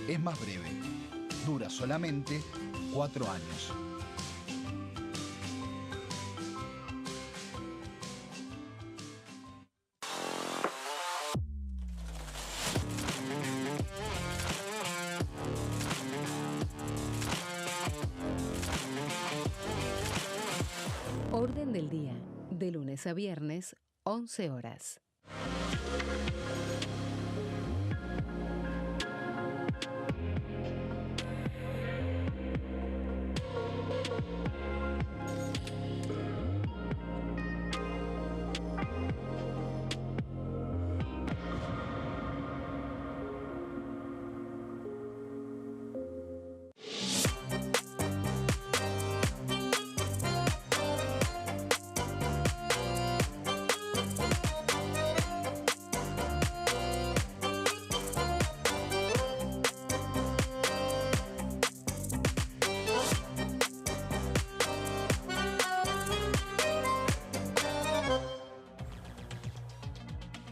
es más breve. Dura solamente 4 años. Orden del día, de lunes a viernes, 11 horas.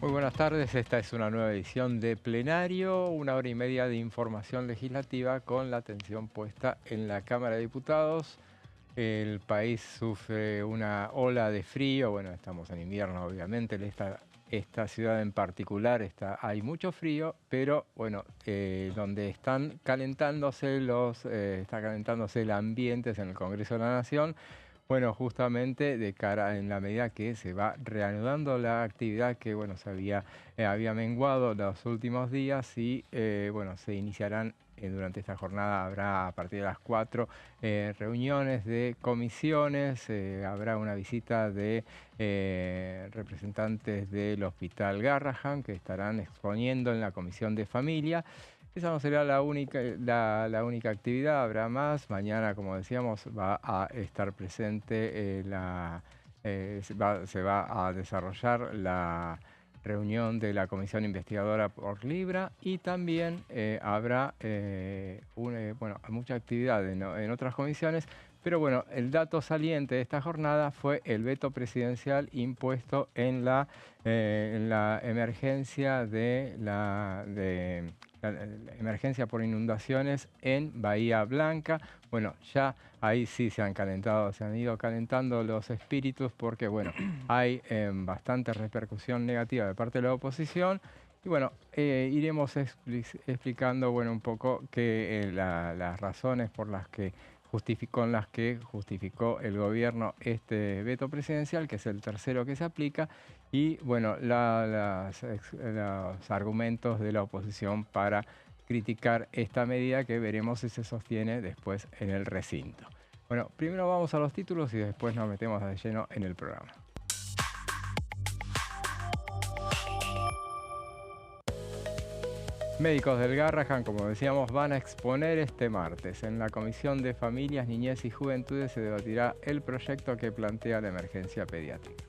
Muy buenas tardes, esta es una nueva edición de Plenario, 1 hora y media de información legislativa con la atención puesta en la Cámara de Diputados. El país sufre una ola de frío, bueno, estamos en invierno obviamente, esta ciudad en particular hay mucho frío, pero bueno, donde está calentándose el ambiente es en el Congreso de la Nación. Bueno, justamente de cara en la medida que se va reanudando la actividad que bueno, había menguado los últimos días y bueno, se iniciarán durante esta jornada, habrá a partir de las 4 reuniones de comisiones, habrá una visita de representantes del Hospital Garrahan que estarán exponiendo en la Comisión de Familia. Esa no será la única actividad, habrá más. Mañana, como decíamos, va a estar presente, se va a desarrollar la reunión de la Comisión Investigadora por Libra y también habrá mucha actividad en otras comisiones. Pero bueno, el dato saliente de esta jornada fue el veto presidencial impuesto en la emergencia la emergencia por inundaciones en Bahía Blanca. Bueno, ya ahí sí se han ido calentando los espíritus porque bueno, hay bastante repercusión negativa de parte de la oposición. Y bueno, iremos explicando bueno, un poco las razones con las que justificó el gobierno este veto presidencial, que es el tercero que se aplica, y bueno, los argumentos de la oposición para criticar esta medida que veremos si se sostiene después en el recinto. Bueno, primero vamos a los títulos y después nos metemos de lleno en el programa. Médicos del Garrahan, como decíamos, van a exponer este martes. En la Comisión de Familias, Niñez y Juventudes se debatirá el proyecto que plantea la emergencia pediátrica.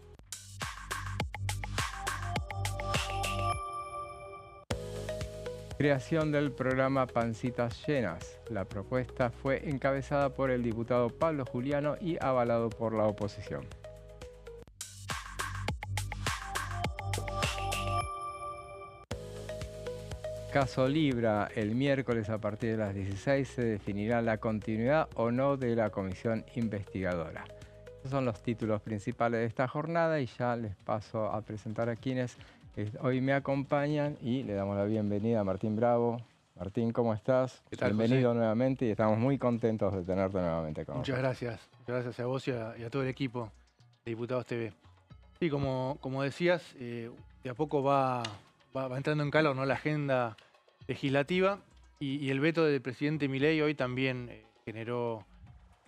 Creación del programa Pancitas Llenas. La propuesta fue encabezada por el diputado Pablo Juliano y avalado por la oposición. Caso Libra, el miércoles a partir de las 16 se definirá la continuidad o no de la comisión investigadora. Estos son los títulos principales de esta jornada y ya les paso a presentar a quienes hoy me acompañan y le damos la bienvenida a Martín Bravo. Martín, ¿cómo estás? ¿Qué tal, Bienvenido José? nuevamente y estamos muy contentos de tenerte nuevamente con nosotros. Muchas gracias a vos y a todo el equipo de Diputados TV. Sí, como decías, de a poco va entrando en calor, ¿no?, la agenda legislativa y el veto del presidente Milei hoy también generó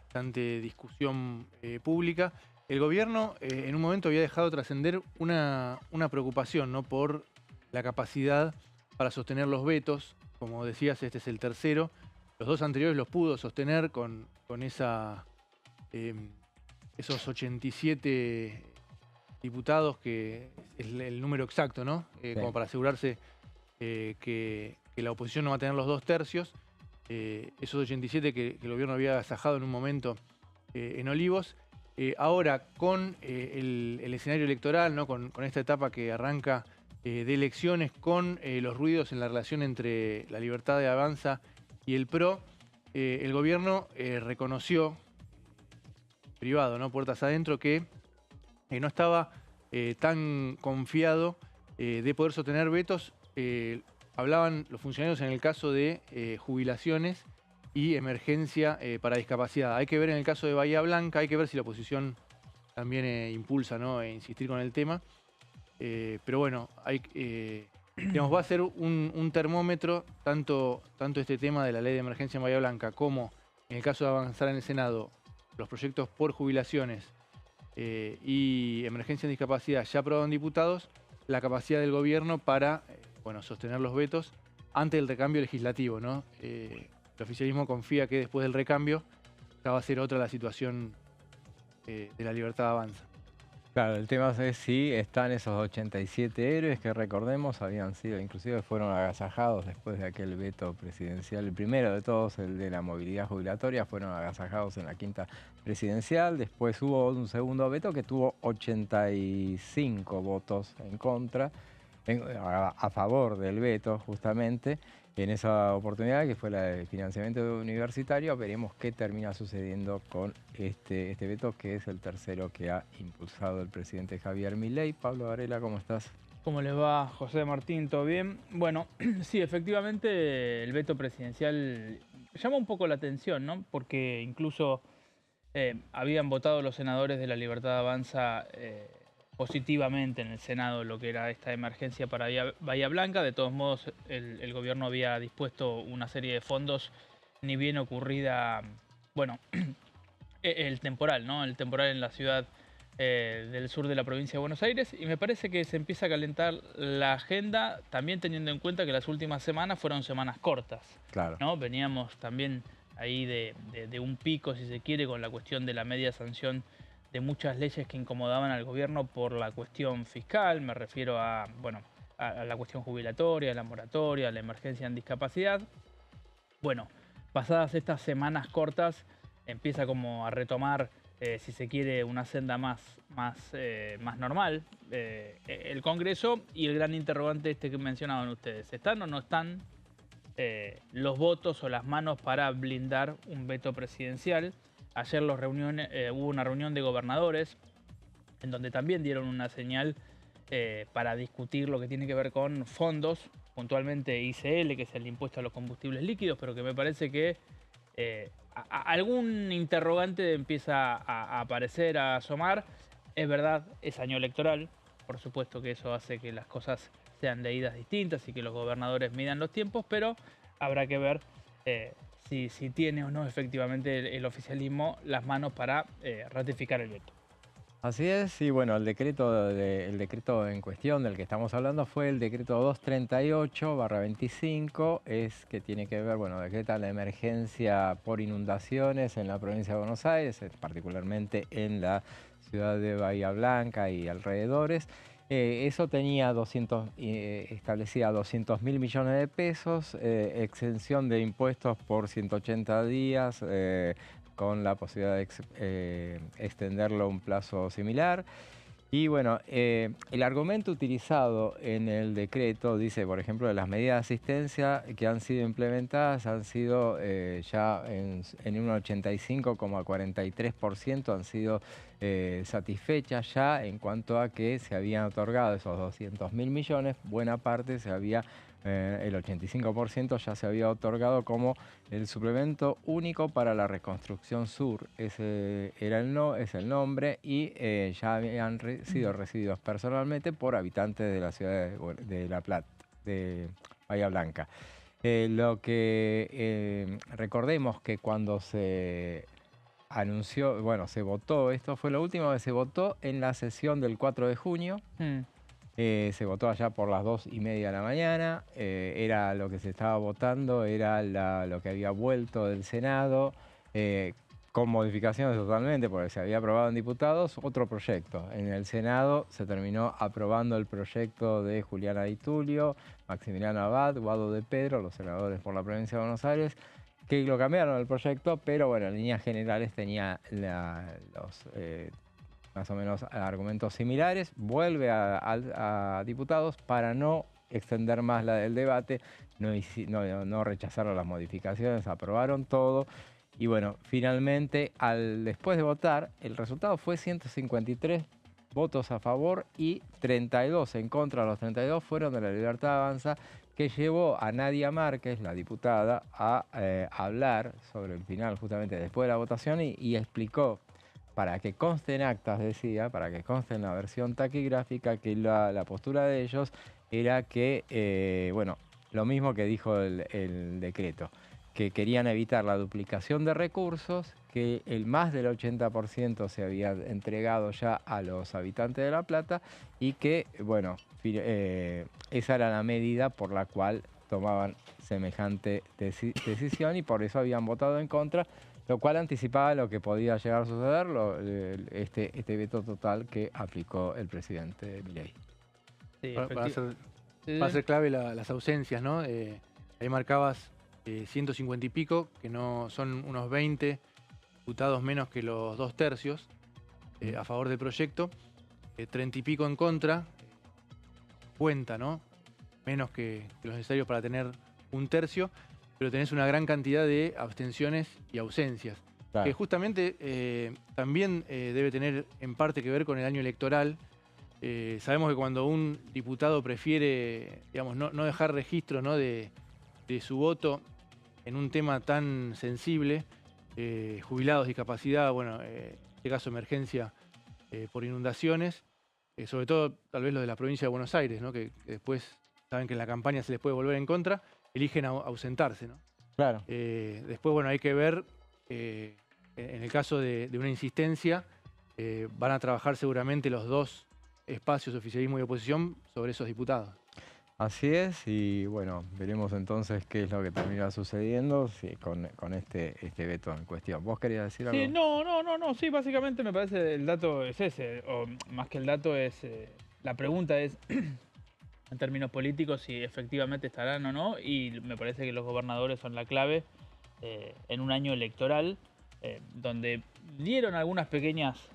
bastante discusión pública. El gobierno en un momento había dejado trascender una preocupación, ¿no?, por la capacidad para sostener los vetos. Como decías, este es el tercero. Los dos anteriores los pudo sostener con esos 87 diputados, que es el número exacto, ¿no? Sí. Como para asegurarse que la oposición no va a tener los 2/3. Esos 87 que el gobierno había agasajado en un momento en Olivos. Ahora, con el escenario electoral, ¿no?, con esta etapa que arranca de elecciones con los ruidos en la relación entre la Libertad de Avanza y el PRO, el gobierno reconoció, privado, ¿no? Puertas adentro, que no estaba tan confiado de poder sostener vetos. Hablaban los funcionarios en el caso de jubilaciones y emergencia para discapacidad. Hay que ver en el caso de Bahía Blanca, hay que ver si la oposición también impulsa, ¿no? Insistir con el tema. Pero bueno, digamos, va a ser un termómetro, tanto este tema de la ley de emergencia en Bahía Blanca como en el caso de avanzar en el Senado los proyectos por jubilaciones y emergencia en discapacidad ya aprobados en diputados, la capacidad del gobierno para sostener los vetos ante el recambio legislativo, ¿no? El oficialismo confía que después del recambio ya va a ser otra la situación de la Libertad Avanza. Claro, el tema es si están esos 87 héroes que recordemos habían sido, inclusive fueron agasajados después de aquel veto presidencial, el primero de todos, el de la movilidad jubilatoria, fueron agasajados en la quinta presidencial. Después hubo un segundo veto que tuvo 85 votos en contra, a favor del veto justamente. En esa oportunidad, que fue la de financiamiento universitario, veremos qué termina sucediendo con este veto, que es el tercero que ha impulsado el presidente Javier Milei. Pablo Varela, ¿cómo estás? ¿Cómo les va, José Martín? ¿Todo bien? Bueno, sí, efectivamente el veto presidencial llama un poco la atención, ¿no? Porque incluso habían votado los senadores de la Libertad Avanza positivamente en el Senado lo que era esta emergencia para Bahía Blanca. De todos modos, el gobierno había dispuesto una serie de fondos, ni bien ocurrida, bueno, el temporal, ¿no? El temporal en la ciudad del sur de la provincia de Buenos Aires, y me parece que se empieza a calentar la agenda, también teniendo en cuenta que las últimas semanas fueron semanas cortas. Claro. ¿No? Veníamos también ahí de un pico, si se quiere, con la cuestión de la media sanción de muchas leyes que incomodaban al gobierno por la cuestión fiscal. Me refiero a la cuestión jubilatoria, la moratoria, la emergencia en discapacidad. Bueno, pasadas estas semanas cortas, empieza como a retomar, si se quiere, una senda más normal el Congreso, y el gran interrogante que mencionaban ustedes: ¿están o no están los votos o las manos para blindar un veto presidencial? Ayer hubo una reunión de gobernadores en donde también dieron una señal para discutir lo que tiene que ver con fondos, puntualmente ICL, que es el impuesto a los combustibles líquidos, pero que me parece que algún interrogante empieza a aparecer, a asomar. Es verdad, es año electoral, por supuesto que eso hace que las cosas sean de idas distintas y que los gobernadores midan los tiempos, pero habrá que ver si tiene o no efectivamente el oficialismo las manos para ratificar el veto. Así es, y bueno, el decreto en cuestión del que estamos hablando fue el decreto 238/25, que tiene que ver, decreta la emergencia por inundaciones en la provincia de Buenos Aires, particularmente en la ciudad de Bahía Blanca y alrededores. Eso tenía establecía 200.000 millones de pesos, exención de impuestos por 180 días, con la posibilidad de extenderlo a un plazo similar. Y bueno, el argumento utilizado en el decreto dice, por ejemplo, de las medidas de asistencia que han sido implementadas han sido ya en un 85,43% han sido satisfechas ya, en cuanto a que se habían otorgado esos 200.000 millones, buena parte el 85% ya se había otorgado como el suplemento único para la reconstrucción sur. Ese es el nombre, y ya habían sido recibidos personalmente por habitantes de la ciudad de La Plata, de Bahía Blanca. Recordemos que cuando se anunció, se votó, esto fue lo último que se votó en la sesión del 4 de junio. Se votó allá por las 2:30 de la mañana. Era lo que se estaba votando, era lo que había vuelto del Senado, con modificaciones totalmente, porque se había aprobado en diputados otro proyecto. En el Senado se terminó aprobando el proyecto de Juliana Di Tulio, Maximiliano Abad, Guado de Pedro, los senadores por la provincia de Buenos Aires, que lo cambiaron el proyecto, pero en líneas generales tenía más o menos argumentos similares, vuelve a diputados para no extender más el debate, no rechazaron las modificaciones, aprobaron todo. Y bueno, finalmente, después de votar, el resultado fue 153 votos a favor y 32 en contra. Los 32 fueron de La Libertad Avanza, que llevó a Nadia Márquez, la diputada, a hablar sobre el final justamente después de la votación y explicó, para que conste en actas, decía, para que conste en la versión taquigráfica, que la postura de ellos era que, bueno, lo mismo que dijo el decreto, que querían evitar la duplicación de recursos, que más del 80% se había entregado ya a los habitantes de La Plata y que, bueno, esa era la medida por la cual tomaban semejante decisión y por eso habían votado en contra, lo cual anticipaba lo que podía llegar a suceder, este veto total que aplicó el presidente Milei. Sí, va a ser clave las ausencias, ¿no? Ahí marcabas 150 y pico, que no son unos 20 diputados menos que los 2/3 a favor del proyecto, 30 y pico en contra, cuenta, ¿no? Menos que los necesarios para tener 1/3, pero tenés una gran cantidad de abstenciones y ausencias. Claro. Que justamente también debe tener en parte que ver con el año electoral. Sabemos que cuando un diputado prefiere, digamos, no dejar registro, ¿no?, de su voto en un tema tan sensible, jubilados, discapacidad, bueno, en este caso emergencia por inundaciones, sobre todo tal vez los de la provincia de Buenos Aires, ¿no?, que después saben que en la campaña se les puede volver en contra, eligen ausentarse, ¿no? Claro. Después, bueno, hay que ver, en el caso de una insistencia, van a trabajar seguramente los dos espacios, oficialismo y oposición, sobre esos diputados. Así es, y bueno, veremos entonces qué es lo que termina sucediendo con este veto en cuestión. ¿Vos querías decir algo? Sí, no, sí, básicamente me parece el dato es ese, o más que el dato es, la pregunta es, en términos políticos, si efectivamente estarán o no, y me parece que los gobernadores son la clave en un año electoral, donde dieron algunas pequeñas...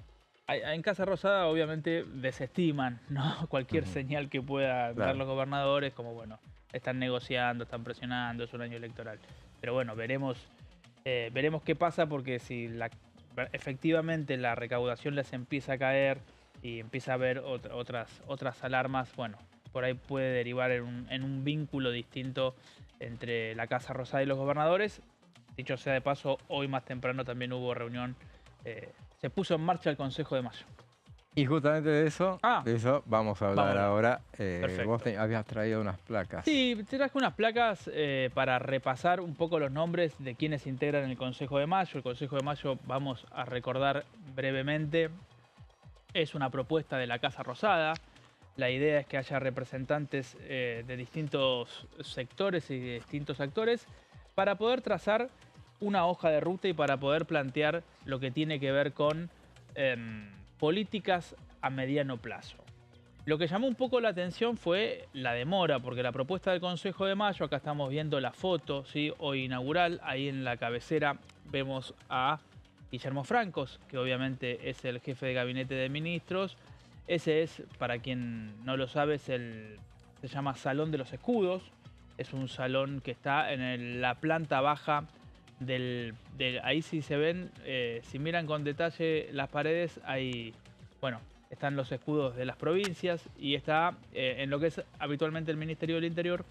En Casa Rosada obviamente desestiman, ¿no?, cualquier señal que puedan dar los gobernadores, como bueno, están negociando, están presionando, es un año electoral. Pero bueno, veremos qué pasa, porque si efectivamente la recaudación les empieza a caer y empieza a haber otras alarmas, bueno, por ahí puede derivar en un vínculo distinto entre la Casa Rosada y los gobernadores. Dicho sea de paso, hoy más temprano también hubo reunión. Se puso en marcha el Consejo de Mayo. Y justamente de eso vamos a hablar ahora. Perfecto. Vos habías traído unas placas. Sí, te traje unas placas para repasar un poco los nombres de quienes integran el Consejo de Mayo. El Consejo de Mayo, vamos a recordar brevemente, es una propuesta de la Casa Rosada. La idea es que haya representantes de distintos sectores y de distintos actores para poder trazar una hoja de ruta y para poder plantear lo que tiene que ver con políticas a mediano plazo. Lo que llamó un poco la atención fue la demora, porque la propuesta del Consejo de Mayo, acá estamos viendo la foto, ¿sí?, hoy inaugural, ahí en la cabecera vemos a Guillermo Francos, que obviamente es el jefe de gabinete de ministros. Ese es, para quien no lo sabe, se llama Salón de los Escudos. Es un salón que está en la planta baja ahí sí se ven, si miran con detalle las paredes, ahí, bueno, están los escudos de las provincias y está en lo que es habitualmente el Ministerio del Interior,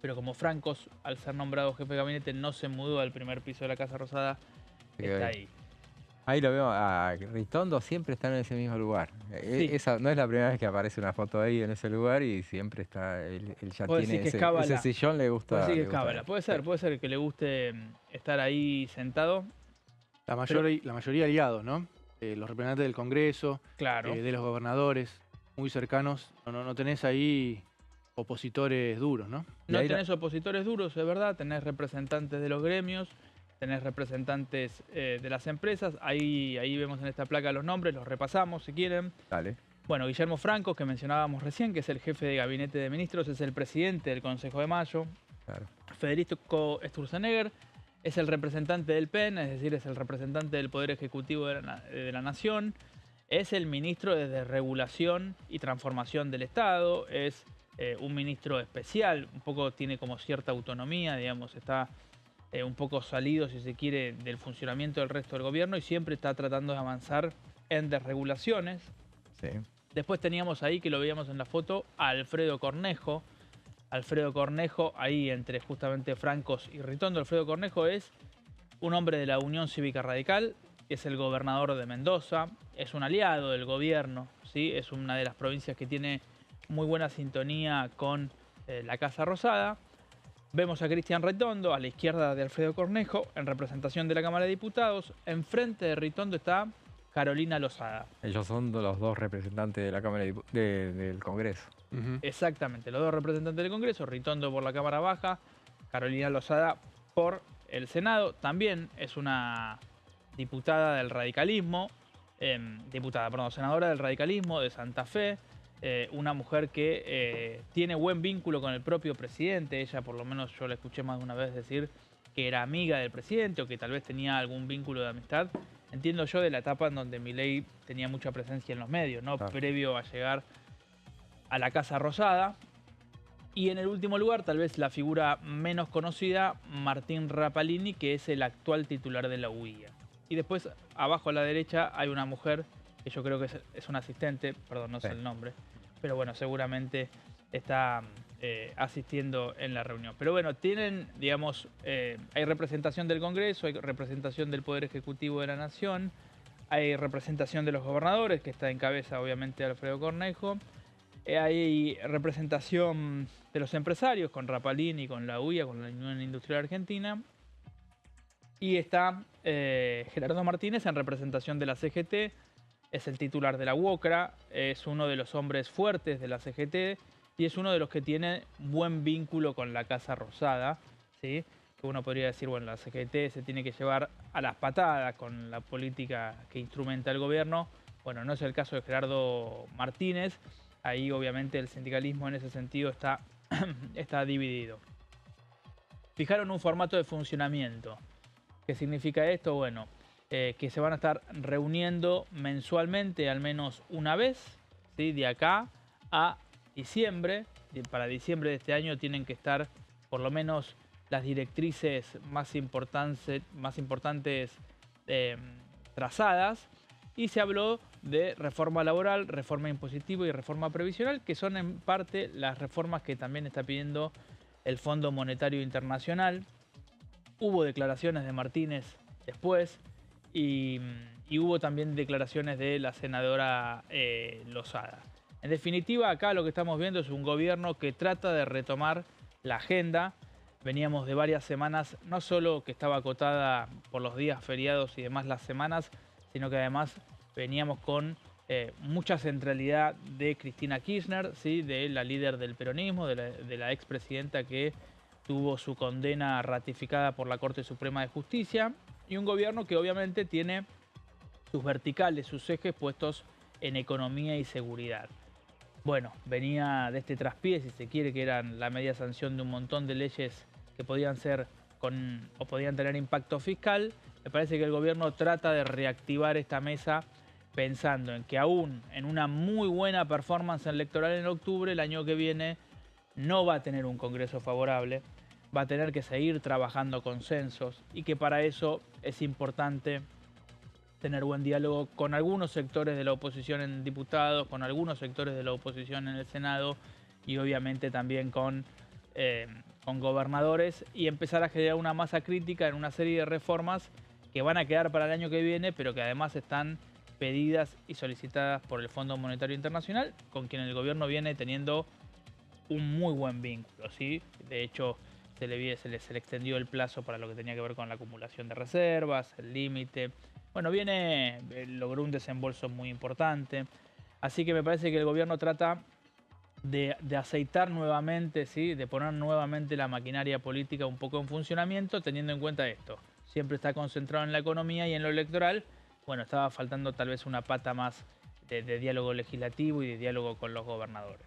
pero como Francos, al ser nombrado jefe de gabinete, no se mudó al primer piso de la Casa Rosada, está ahí. Ahí lo veo, a Ritondo siempre está en ese mismo lugar. Sí. Esa no es la primera vez que aparece una foto ahí en ese lugar y siempre está, él ya tiene ese sillón, le gusta. Puede ser que le guste estar ahí sentado. La mayoría aliados, ¿no? Los representantes del Congreso, Claro. De los gobernadores, muy cercanos. No tenés ahí opositores duros, ¿no? No tenés opositores duros, es verdad, tenés representantes de los gremios, tenés representantes de las empresas. Ahí vemos en esta placa los nombres, los repasamos si quieren. Dale. Bueno, Guillermo Francos, que mencionábamos recién, que es el jefe de gabinete de ministros, es el presidente del Consejo de Mayo. Claro. Federico Sturzenegger es el representante del PEN, es decir, es el representante del Poder Ejecutivo de la Nación. es el ministro de Desregulación y Transformación del Estado, es un ministro especial, un poco tiene como cierta autonomía, digamos, está un poco salido, si se quiere, del funcionamiento del resto del gobierno y siempre está tratando de avanzar en desregulaciones. Sí. Después teníamos ahí, que lo veíamos en la foto, a Alfredo Cornejo. Alfredo Cornejo, ahí entre justamente Francos y Ritondo. Alfredo Cornejo es un hombre de la Unión Cívica Radical, es el gobernador de Mendoza, es un aliado del gobierno, ¿sí? Es una de las provincias que tiene muy buena sintonía con la Casa Rosada. Vemos a Cristian Ritondo a la izquierda de Alfredo Cornejo en representación de la Cámara de Diputados. Enfrente de Ritondo está Carolina Lozada. Ellos son los dos representantes de la Cámara del Congreso. Exactamente, los dos representantes del Congreso, Ritondo por la Cámara Baja, Carolina Lozada por el Senado. También es una diputada del radicalismo, senadora del radicalismo de Santa Fe, una mujer que tiene buen vínculo con el propio presidente. Ella, por lo menos yo la escuché más de una vez decir que era amiga del presidente o que tal vez tenía algún vínculo de amistad. Entiendo yo de la etapa en donde Milei tenía mucha presencia en los medios, ¿no? Claro. Previo a llegar a la Casa Rosada. Y en el último lugar, tal vez la figura menos conocida, Martín Rapalini, que es el actual titular de la UIA. Y después, abajo a la derecha, hay una mujer que yo creo que es una asistente, perdón, no sé el nombre, pero bueno, seguramente está asistiendo en la reunión. Pero bueno, tienen, digamos, hay representación del Congreso, hay representación del Poder Ejecutivo de la Nación, hay representación de los gobernadores, que está en cabeza obviamente Alfredo Cornejo, hay representación de los empresarios con Rapalini, con la UIA, con la Unión Industrial Argentina, y está Gerardo Martínez en representación de la CGT, es el titular de la UOCRA, es uno de los hombres fuertes de la CGT y es uno de los que tiene buen vínculo con la Casa Rosada, ¿sí? Que uno podría decir, bueno, la CGT se tiene que llevar a las patadas con la política que instrumenta el gobierno. Bueno, no es el caso de Gerardo Martínez, ahí obviamente el sindicalismo en ese sentido está, está dividido. Fijaron un formato de funcionamiento. ¿Qué significa esto? Bueno, que se van a estar reuniendo mensualmente al menos una vez, ¿sí? De acá a diciembre. Para diciembre de este año tienen que estar por lo menos las directrices más importantes trazadas. Y se habló de reforma laboral, reforma impositiva y reforma previsional, que son en parte las reformas que también está pidiendo el Fondo Monetario Internacional. Hubo declaraciones de Martínez después y hubo también declaraciones de la senadora Lozada. En definitiva, acá lo que estamos viendo es un gobierno que trata de retomar la agenda. Veníamos de varias semanas, no solo que estaba acotada por los días feriados y demás las semanas, sino que además veníamos con mucha centralidad de Cristina Kirchner, ¿sí? De la líder del peronismo, de la expresidenta que tuvo su condena ratificada por la Corte Suprema de Justicia, y un gobierno que obviamente tiene sus verticales, sus ejes puestos en economía y seguridad. Bueno, venía de este traspié, si se quiere, que eran la media sanción de un montón de leyes que podían ser o podían tener impacto fiscal. Me parece que el gobierno trata de reactivar esta mesa pensando en que aún en una muy buena performance electoral en octubre, el año que viene no va a tener un Congreso favorable, va a tener que seguir trabajando consensos y que para eso es importante tener buen diálogo con algunos sectores de la oposición en diputados, con algunos sectores de la oposición en el Senado y obviamente también con gobernadores, y empezar a generar una masa crítica en una serie de reformas que van a quedar para el año que viene, pero que además están pedidas y solicitadas por el Fondo Monetario Internacional, con quien el gobierno viene teniendo un muy buen vínculo, ¿sí? De hecho, se le extendió el plazo para lo que tenía que ver con la acumulación de reservas, el límite. Bueno, logró un desembolso muy importante. Así que me parece que el gobierno trata de aceitar nuevamente, ¿sí? De poner nuevamente la maquinaria política un poco en funcionamiento, teniendo en cuenta esto. Siempre está concentrado en la economía y en lo electoral. Bueno, estaba faltando tal vez una pata más de diálogo legislativo y de diálogo con los gobernadores.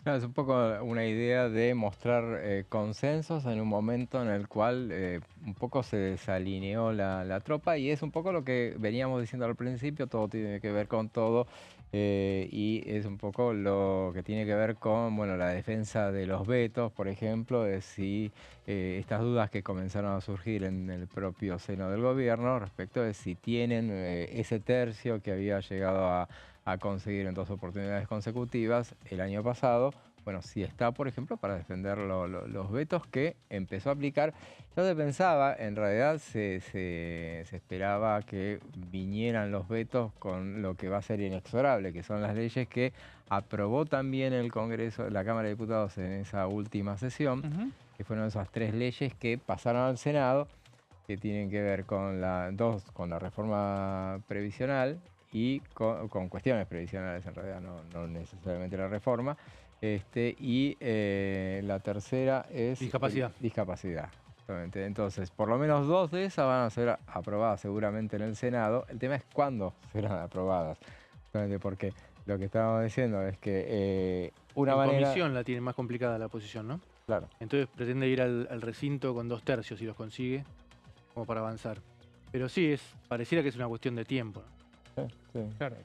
No, es un poco una idea de mostrar consensos en un momento en el cual un poco se desalineó la tropa, y es un poco lo que veníamos diciendo al principio, todo tiene que ver con todo, y es un poco lo que tiene que ver con, bueno, la defensa de los vetos, por ejemplo, de si estas dudas que comenzaron a surgir en el propio seno del gobierno respecto de si tienen ese tercio que había llegado a conseguir en 2 oportunidades consecutivas el año pasado. Bueno, si está, por ejemplo, para defender los vetos que empezó a aplicar. Ya se pensaba, en realidad se esperaba que vinieran los vetos con lo que va a ser inexorable, que son las leyes que aprobó también el Congreso, la Cámara de Diputados en esa última sesión, que fueron esas 3 leyes que pasaron al Senado, que tienen que ver con con la reforma previsional y con cuestiones previsionales, en realidad, no necesariamente la reforma. Y la tercera es Discapacidad. Discapacidad. Exactamente. Entonces, por lo menos 2 de esas van a ser aprobadas seguramente en el Senado. El tema es cuándo serán aprobadas. Exactamente, porque lo que estábamos diciendo es que En comisión la tiene más complicada la oposición, ¿no? Claro. Entonces pretende ir al recinto con 2 tercios si los consigue, como para avanzar. Pero sí, pareciera que es una cuestión de tiempo, ¿no? Sí. Claro.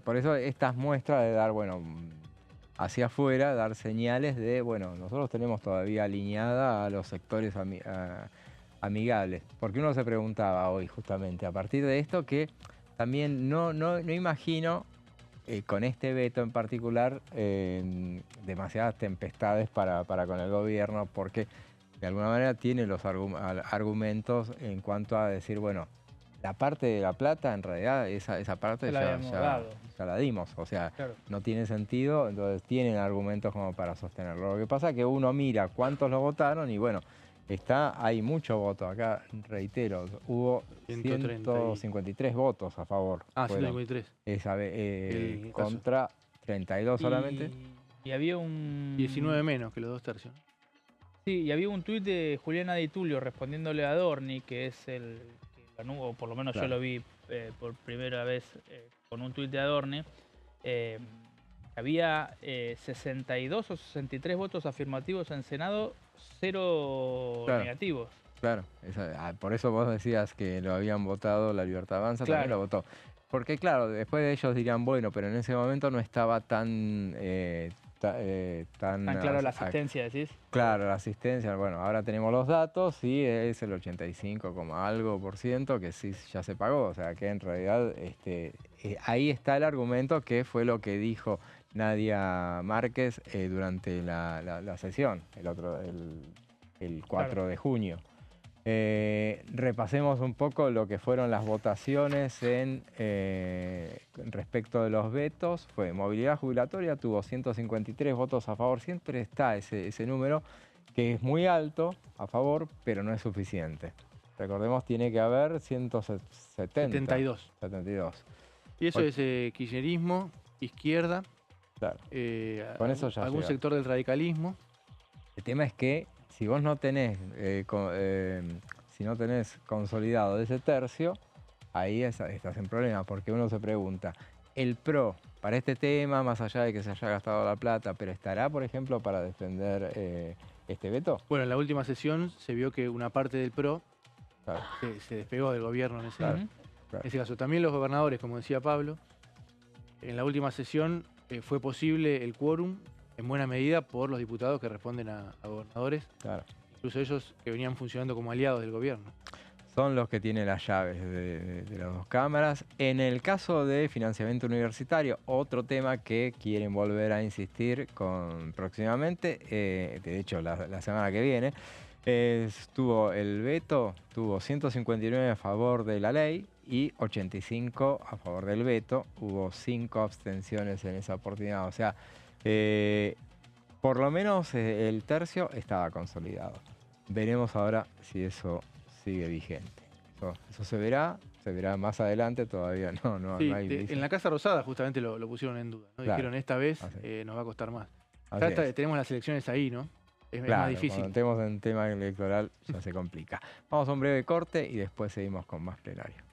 Por eso estas muestras de dar, bueno, hacia afuera, dar señales de, bueno, nosotros tenemos todavía alineada a los sectores amigables. Porque uno se preguntaba hoy, justamente, a partir de esto, que también no imagino, con este veto en particular, demasiadas tempestades para con el gobierno, porque de alguna manera tiene los argumentos en cuanto a decir, bueno, la parte de la plata, en realidad, esa parte ya la dimos. O sea, claro, no tiene sentido, entonces tienen argumentos como para sostenerlo. Lo que pasa es que uno mira cuántos lo votaron y bueno, hay mucho voto. Acá, reitero, hubo 153 votos a favor. 153. Contra 32 solamente. Y había un... 19 menos que los 2 tercios. Sí, y había un tuit de Juliana Di Tulio respondiéndole a Adorni, que es o por lo menos claro, yo lo vi por primera vez con un tuit de Adorni. Había 62 o 63 votos afirmativos en Senado, 0 claro, negativos. Claro, por eso vos decías que lo habían votado, La Libertad Avanza claro, también lo votó. Porque claro, después de ellos dirían, bueno, pero en ese momento no estaba tan claro la asistencia, decís. Claro, la asistencia, bueno, ahora tenemos los datos y es el 85,algo% que sí ya se pagó, o sea que en realidad ahí está el argumento, que fue lo que dijo Nadia Márquez durante la sesión, el 4 claro, de junio. Repasemos un poco lo que fueron las votaciones respecto de los vetos. Fue movilidad jubilatoria, tuvo 153 votos a favor. Siempre está ese número, que es muy alto a favor, pero no es suficiente. Recordemos, tiene que haber 172. Y eso es kirchnerismo, izquierda, claro, con eso ya algún llega. Sector del radicalismo. El tema es que si vos no tenés, si no tenés consolidado ese tercio, ahí estás en problema, porque uno se pregunta, el PRO para este tema, más allá de que se haya gastado la plata, pero ¿estará, por ejemplo, para defender este veto? Bueno, en la última sesión se vio que una parte del PRO claro, se despegó del gobierno en ese caso. También los gobernadores, como decía Pablo, en la última sesión fue posible el quórum en buena medida por los diputados que responden a gobernadores, claro, incluso ellos que venían funcionando como aliados del gobierno. Son los que tienen las llaves de las 2 cámaras. En el caso de financiamiento universitario, otro tema que quieren volver a insistir próximamente, de hecho la semana que viene, tuvo el veto, tuvo 159 a favor de la ley y 85 a favor del veto. Hubo 5 abstenciones en esa oportunidad, o sea, por lo menos el tercio estaba consolidado. Veremos ahora si eso sigue vigente. Eso se verá más adelante, todavía no hay... En la Casa Rosada justamente lo pusieron en duda, ¿no? Claro. Dijeron, esta vez nos va a costar más. Tenemos las elecciones ahí, ¿no? Es más difícil. Cuando estemos en tema electoral ya se complica. Vamos a un breve corte y después seguimos con más plenario.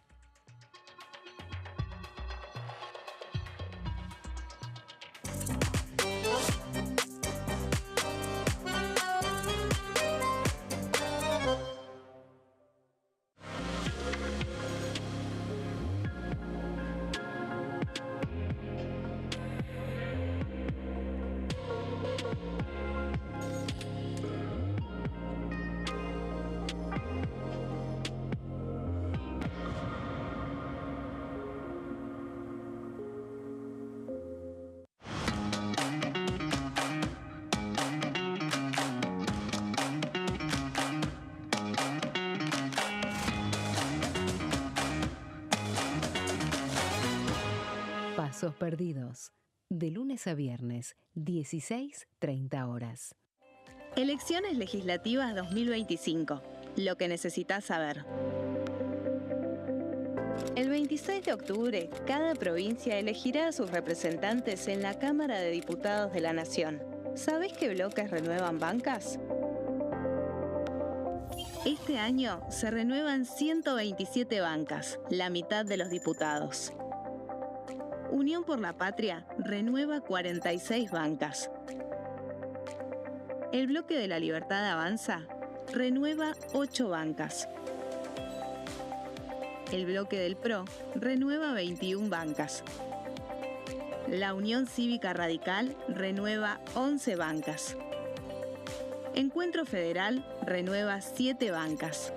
Casos perdidos. De lunes a viernes, 16:30 horas. Elecciones legislativas 2025. Lo que necesitas saber. El 26 de octubre, cada provincia elegirá a sus representantes en la Cámara de Diputados de la Nación. ¿Sabés qué bloques renuevan bancas? Este año se renuevan 127 bancas, la mitad de los diputados. Unión por la Patria renueva 46 bancas. El Bloque de la Libertad Avanza renueva 8 bancas. El Bloque del PRO renueva 21 bancas. La Unión Cívica Radical renueva 11 bancas. Encuentro Federal renueva 7 bancas.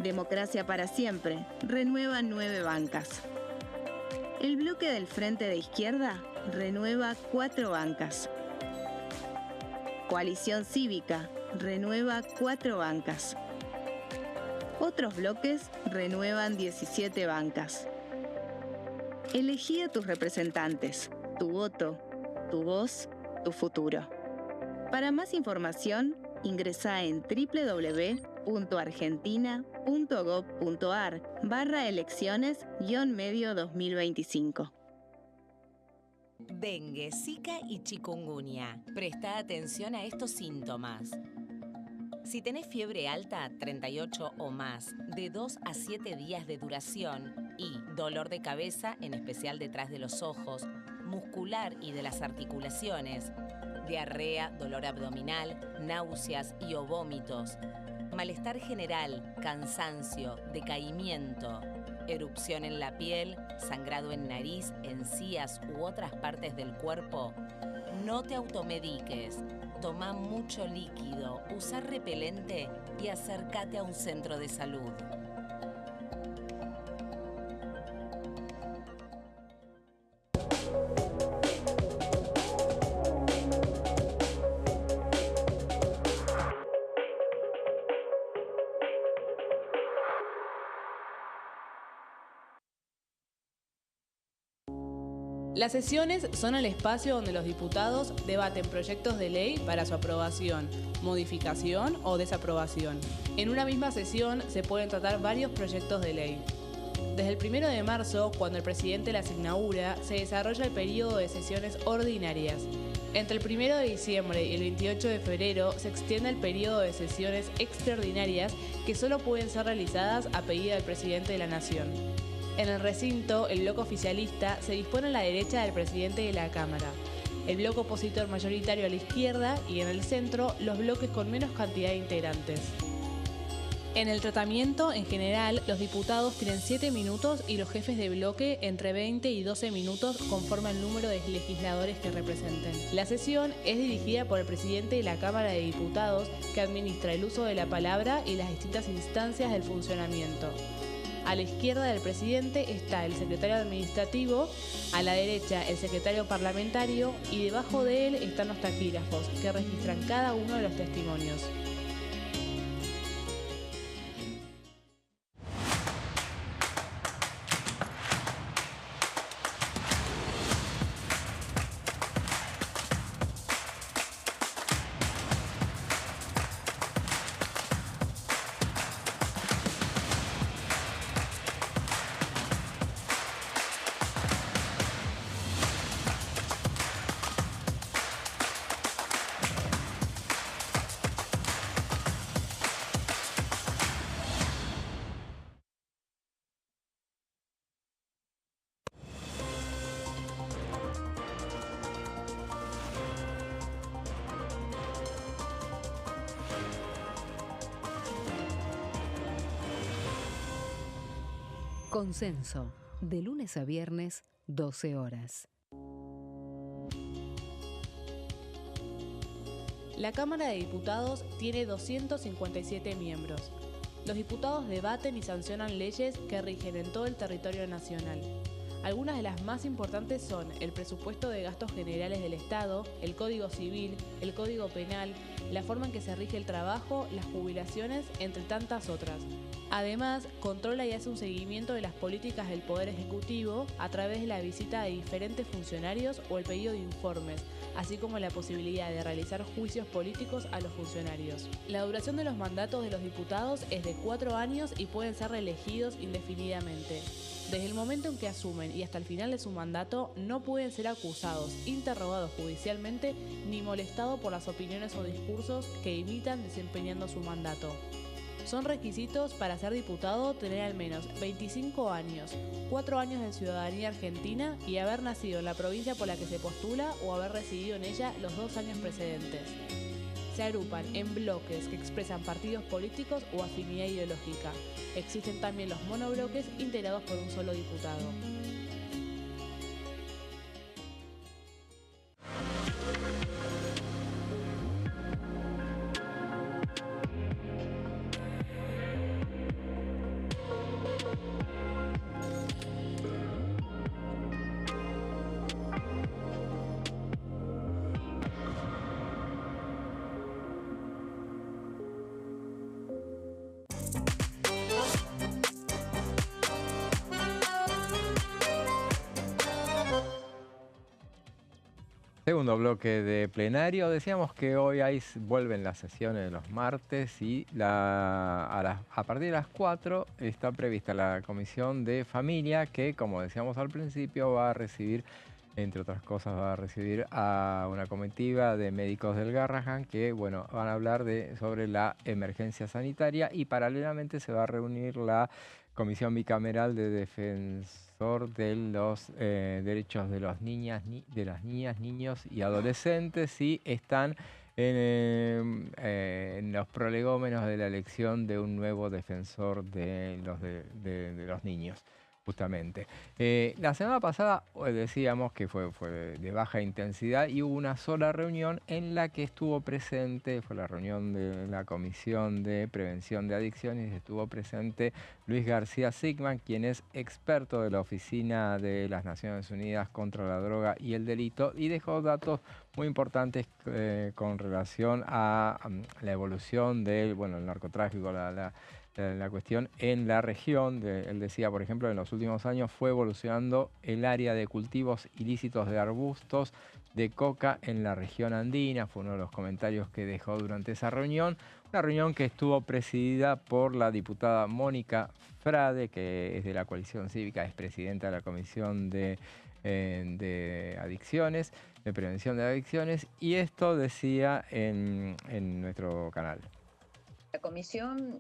Democracia para Siempre renueva 9 bancas. El Bloque del Frente de Izquierda renueva 4 bancas. Coalición Cívica renueva 4 bancas. Otros bloques renuevan 17 bancas. Elegí a tus representantes, tu voto, tu voz, tu futuro. Para más información, ingresá en www.argentina.gov.ar/elecciones-medio 2025. Dengue, Zika y chikungunya. Presta atención a estos síntomas. Si tenés fiebre alta, 38 o más, de 2 a 7 días de duración y dolor de cabeza, en especial detrás de los ojos, muscular y de las articulaciones, diarrea, dolor abdominal, náuseas y o vómitos, malestar general, cansancio, decaimiento, erupción en la piel, sangrado en nariz, encías u otras partes del cuerpo, no te automediques. Toma mucho líquido, usa repelente y acércate a un centro de salud. Las sesiones son el espacio donde los diputados debaten proyectos de ley para su aprobación, modificación o desaprobación. En una misma sesión se pueden tratar varios proyectos de ley. Desde el 1 de marzo, cuando el presidente las inaugura, se desarrolla el periodo de sesiones ordinarias. Entre el 1 de diciembre y el 28 de febrero se extiende el periodo de sesiones extraordinarias que solo pueden ser realizadas a pedido del presidente de la Nación. En el recinto, el bloque oficialista se dispone a la derecha del presidente de la Cámara, el bloque opositor mayoritario a la izquierda y en el centro los bloques con menos cantidad de integrantes. En el tratamiento, en general, los diputados tienen 7 minutos y los jefes de bloque entre 20 y 12 minutos conforme al número de legisladores que representen. La sesión es dirigida por el presidente de la Cámara de Diputados, que administra el uso de la palabra y las distintas instancias del funcionamiento. A la izquierda del presidente está el secretario administrativo, a la derecha el secretario parlamentario y debajo de él están los taquígrafos, que registran cada uno de los testimonios. Consenso, de lunes a viernes, 12 horas. La Cámara de Diputados tiene 257 miembros. Los diputados debaten y sancionan leyes que rigen en todo el territorio nacional. Algunas de las más importantes son el presupuesto de gastos generales del Estado, el Código Civil, el Código Penal, la forma en que se rige el trabajo, las jubilaciones, entre tantas otras. Además, controla y hace un seguimiento de las políticas del Poder Ejecutivo a través de la visita de diferentes funcionarios o el pedido de informes, así como la posibilidad de realizar juicios políticos a los funcionarios. La duración de los mandatos de los diputados es de 4 años y pueden ser reelegidos indefinidamente. Desde el momento en que asumen y hasta el final de su mandato, no pueden ser acusados, interrogados judicialmente, ni molestados por las opiniones o discursos que imitan desempeñando su mandato. Son requisitos para ser diputado tener al menos 25 años, 4 años de ciudadanía argentina y haber nacido en la provincia por la que se postula o haber residido en ella los 2 años precedentes. Se agrupan en bloques que expresan partidos políticos o afinidad ideológica. Existen también los monobloques integrados por un solo diputado. Segundo bloque de plenario. Decíamos que hoy vuelven las sesiones de los martes y a partir de las 4 está prevista la Comisión de Familia que, como decíamos al principio, va a recibir, entre otras cosas, va a recibir a una comitiva de médicos del Garrahan que, bueno, van a hablar sobre la emergencia sanitaria y paralelamente se va a reunir la Comisión Bicameral de Defensor de los Derechos de las niñas, niños y adolescentes y están en los prolegómenos de la elección de un nuevo defensor de los niños. Justamente. La semana pasada decíamos que fue de baja intensidad y hubo una sola reunión en la que estuvo presente, fue la reunión de la Comisión de Prevención de Adicciones, estuvo presente Luis García Sigman, quien es experto de la Oficina de las Naciones Unidas contra la Droga y el Delito y dejó datos muy importantes con relación a la evolución del el narcotráfico, la cuestión en la región. Él decía, por ejemplo, en los últimos años fue evolucionando el área de cultivos ilícitos de arbustos de coca en la región andina. Fue uno de los comentarios que dejó durante esa reunión. Una reunión que estuvo presidida por la diputada Mónica Frade, que es de la Coalición Cívica, es presidenta de la Comisión de Adicciones, de Prevención de Adicciones, y esto decía en nuestro canal. La comisión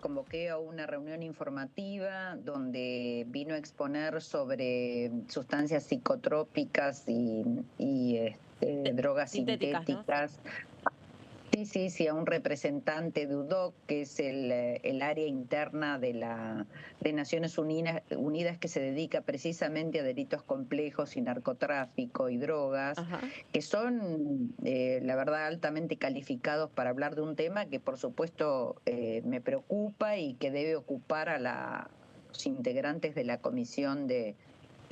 convoqué a una reunión informativa donde vino a exponer sobre sustancias psicotrópicas y drogas sintéticas. ¿No? Sí, a un representante de UDOC, que es el área interna de Naciones Unidas que se dedica precisamente a delitos complejos y narcotráfico y drogas, que son, la verdad, altamente calificados para hablar de un tema que, por supuesto, me preocupa y que debe ocupar a los integrantes de la Comisión de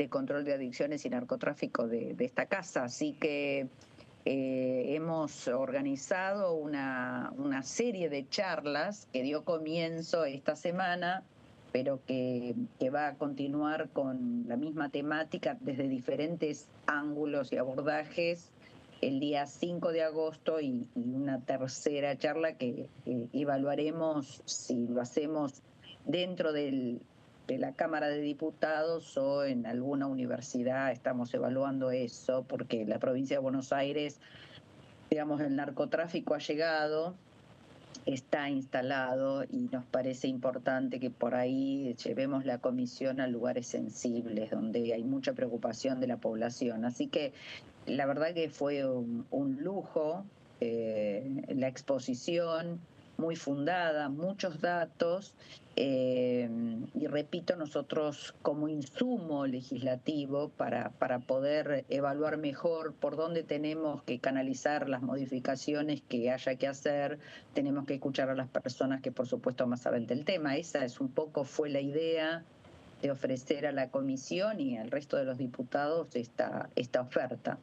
Control de Adicciones y Narcotráfico de esta casa. Así que hemos organizado una serie de charlas que dio comienzo esta semana, pero que va a continuar con la misma temática desde diferentes ángulos y abordajes el día 5 de agosto y una tercera charla que evaluaremos si lo hacemos dentro de la Cámara de Diputados o en alguna universidad. Estamos evaluando eso porque la provincia de Buenos Aires, digamos, el narcotráfico ha llegado, está instalado y nos parece importante que por ahí llevemos la comisión a lugares sensibles donde hay mucha preocupación de la población. Así que la verdad que fue un lujo la exposición, muy fundada, muchos datos, y repito, nosotros como insumo legislativo para poder evaluar mejor por dónde tenemos que canalizar las modificaciones que haya que hacer, tenemos que escuchar a las personas que por supuesto más saben del tema. Esa es un poco fue la idea ofrecer a la comisión y al resto de los diputados esta oferta.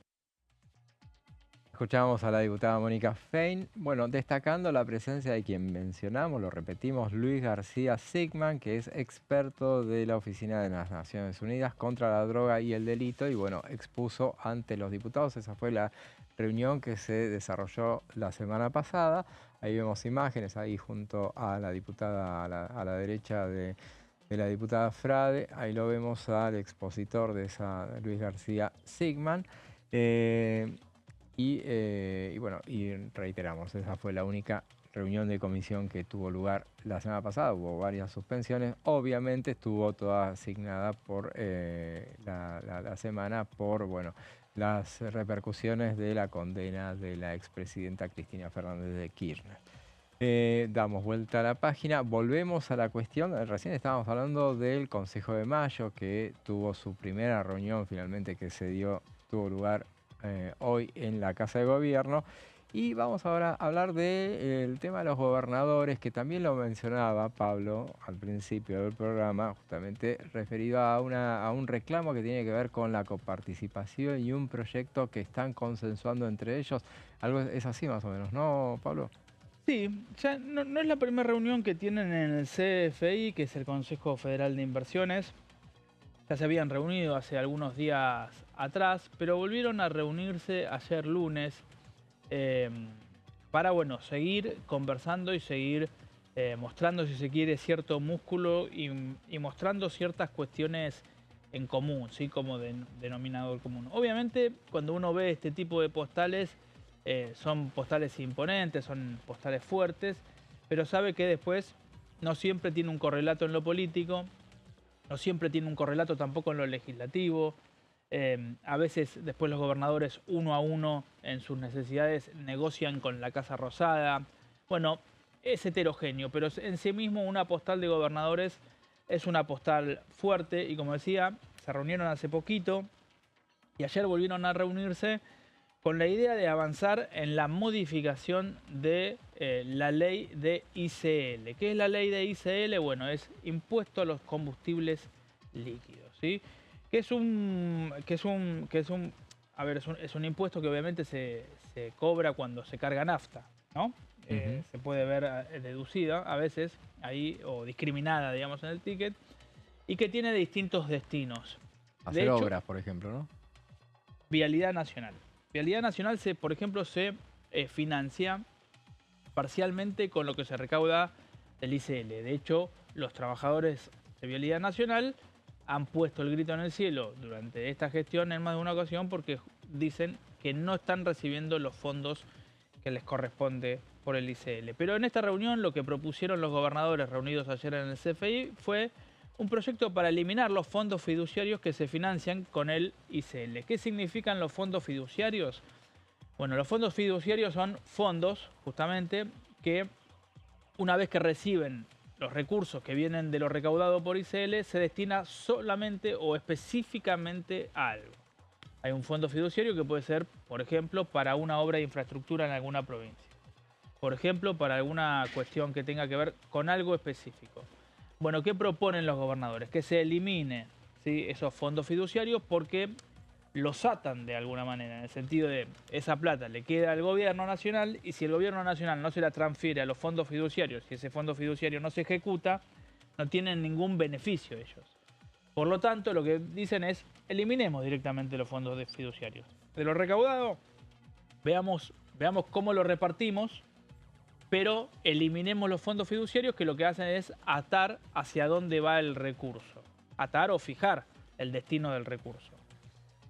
Escuchamos a la diputada Mónica Fein, bueno, destacando la presencia de quien mencionamos, lo repetimos, Luis García Sigman, que es experto de la Oficina de las Naciones Unidas contra la Droga y el Delito, y bueno, expuso ante los diputados. Esa fue la reunión que se desarrolló la semana pasada. Ahí vemos imágenes, ahí junto a la diputada, a la derecha de la diputada Frade, ahí lo vemos al expositor de esa, Luis García Sigman. Y bueno, y reiteramos, esa fue la única reunión de comisión que tuvo lugar la semana pasada. Hubo varias suspensiones, obviamente estuvo toda asignada por la semana por, bueno, las repercusiones de la condena de la expresidenta Cristina Fernández de Kirchner. Damos vuelta a la página, volvemos a la cuestión. Recién estábamos hablando del Consejo de Mayo, que tuvo su primera reunión finalmente, que tuvo lugar hoy en la Casa de Gobierno. Y vamos ahora a hablar del tema de los gobernadores, que también lo mencionaba Pablo al principio del programa, justamente referido a un reclamo que tiene que ver con la coparticipación y un proyecto que están consensuando entre ellos. Algo es así más o menos, ¿no, Pablo? Sí, ya no es la primera reunión que tienen en el CFI, que es el Consejo Federal de Inversiones. Ya se habían reunido hace algunos días atrás, pero volvieron a reunirse ayer lunes para, bueno, seguir conversando y seguir mostrando, si se quiere, cierto músculo y mostrando ciertas cuestiones en común, ¿sí? Como denominador común. Obviamente, cuando uno ve este tipo de postales, son postales imponentes, son postales fuertes, pero sabe que después no siempre tiene un correlato en lo político, no siempre tiene un correlato tampoco en lo legislativo. A veces después los gobernadores uno a uno en sus necesidades negocian con la Casa Rosada. Bueno, es heterogéneo, pero en sí mismo una postal de gobernadores es una postal fuerte y, como decía, se reunieron hace poquito y ayer volvieron a reunirse con la idea de avanzar en la modificación de la ley de ICL. ¿Qué es la ley de ICL? Bueno, es impuesto a los combustibles líquidos, ¿sí? Es un impuesto que obviamente se cobra cuando se carga nafta, ¿no? Se puede ver deducida a veces ahí o discriminada, digamos, en el ticket, y que tiene distintos destinos. Hacer obras, por ejemplo, ¿no? Vialidad Nacional. Vialidad Nacional, por ejemplo, se financia parcialmente con lo que se recauda del ICL. De hecho, los trabajadores de Vialidad Nacional han puesto el grito en el cielo durante esta gestión en más de una ocasión porque dicen que no están recibiendo los fondos que les corresponde por el ICL. Pero en esta reunión lo que propusieron los gobernadores reunidos ayer en el CFI fue un proyecto para eliminar los fondos fiduciarios que se financian con el ICL. ¿Qué significan los fondos fiduciarios? Bueno, los fondos fiduciarios son fondos, justamente, que una vez que reciben los recursos que vienen de lo recaudado por ICL, se destina solamente o específicamente a algo. Hay un fondo fiduciario que puede ser, por ejemplo, para una obra de infraestructura en alguna provincia. Por ejemplo, para alguna cuestión que tenga que ver con algo específico. Bueno, ¿qué proponen los gobernadores? Que se elimine, ¿sí?, esos fondos fiduciarios porque los atan de alguna manera, en el sentido de esa plata le queda al gobierno nacional y si el gobierno nacional no se la transfiere a los fondos fiduciarios y ese fondo fiduciario no se ejecuta, no tienen ningún beneficio ellos. Por lo tanto, lo que dicen es, eliminemos directamente los fondos fiduciarios. De lo recaudado, veamos cómo lo repartimos, pero eliminemos los fondos fiduciarios que lo que hacen es atar hacia dónde va el recurso. Atar o fijar el destino del recurso.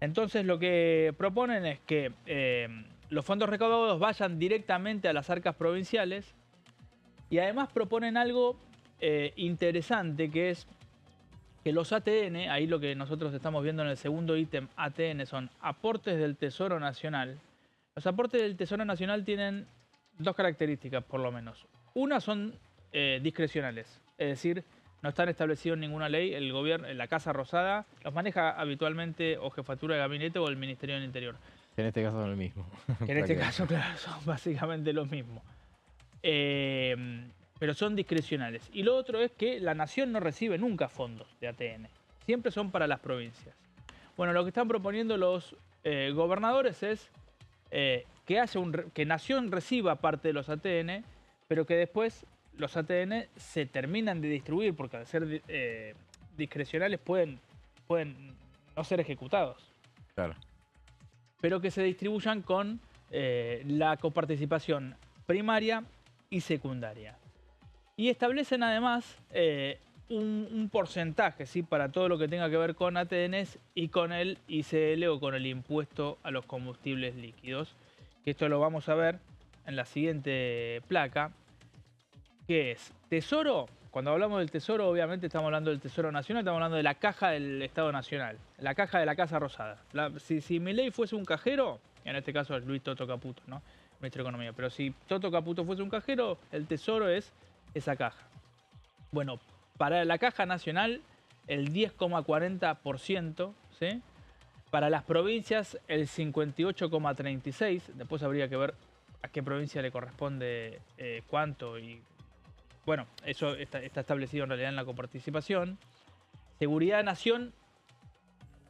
Entonces lo que proponen es que los fondos recaudados vayan directamente a las arcas provinciales y además proponen algo interesante, que es que los ATN, ahí lo que nosotros estamos viendo en el segundo ítem, ATN, son aportes del Tesoro Nacional. Los aportes del Tesoro Nacional tienen dos características, por lo menos. Una son discrecionales, es decir, no están establecidos en ninguna ley. El gobierno, la Casa Rosada, los maneja habitualmente o Jefatura de Gabinete o el Ministerio del Interior. Que en este caso son el mismo. Que en este caso, claro, son básicamente los mismos. pero son discrecionales. Y lo otro es que la nación no recibe nunca fondos de ATN, siempre son para las provincias. Bueno, lo que están proponiendo los gobernadores es que nación reciba parte de los ATN, pero que después los ATN se terminan de distribuir, porque al ser discrecionales pueden no ser ejecutados. Claro. Pero que se distribuyan con la coparticipación primaria y secundaria. Y establecen además un porcentaje, ¿sí?, para todo lo que tenga que ver con ATNs y con el ICL o con el impuesto a los combustibles líquidos. Que esto lo vamos a ver en la siguiente placa, que es Tesoro. Cuando hablamos del Tesoro, obviamente estamos hablando del Tesoro Nacional, estamos hablando de la caja del Estado Nacional, la caja de la Casa Rosada. Si Milei fuese un cajero, en este caso es Luis Toto Caputo, ¿no?, ministro de Economía, pero si Toto Caputo fuese un cajero, el Tesoro es esa caja. Bueno, para la Caja Nacional el 10,40%, ¿sí? Para las provincias el 58,36%, después habría que ver a qué provincia le corresponde cuánto y bueno, eso está establecido en realidad en la coparticipación. Seguridad Nación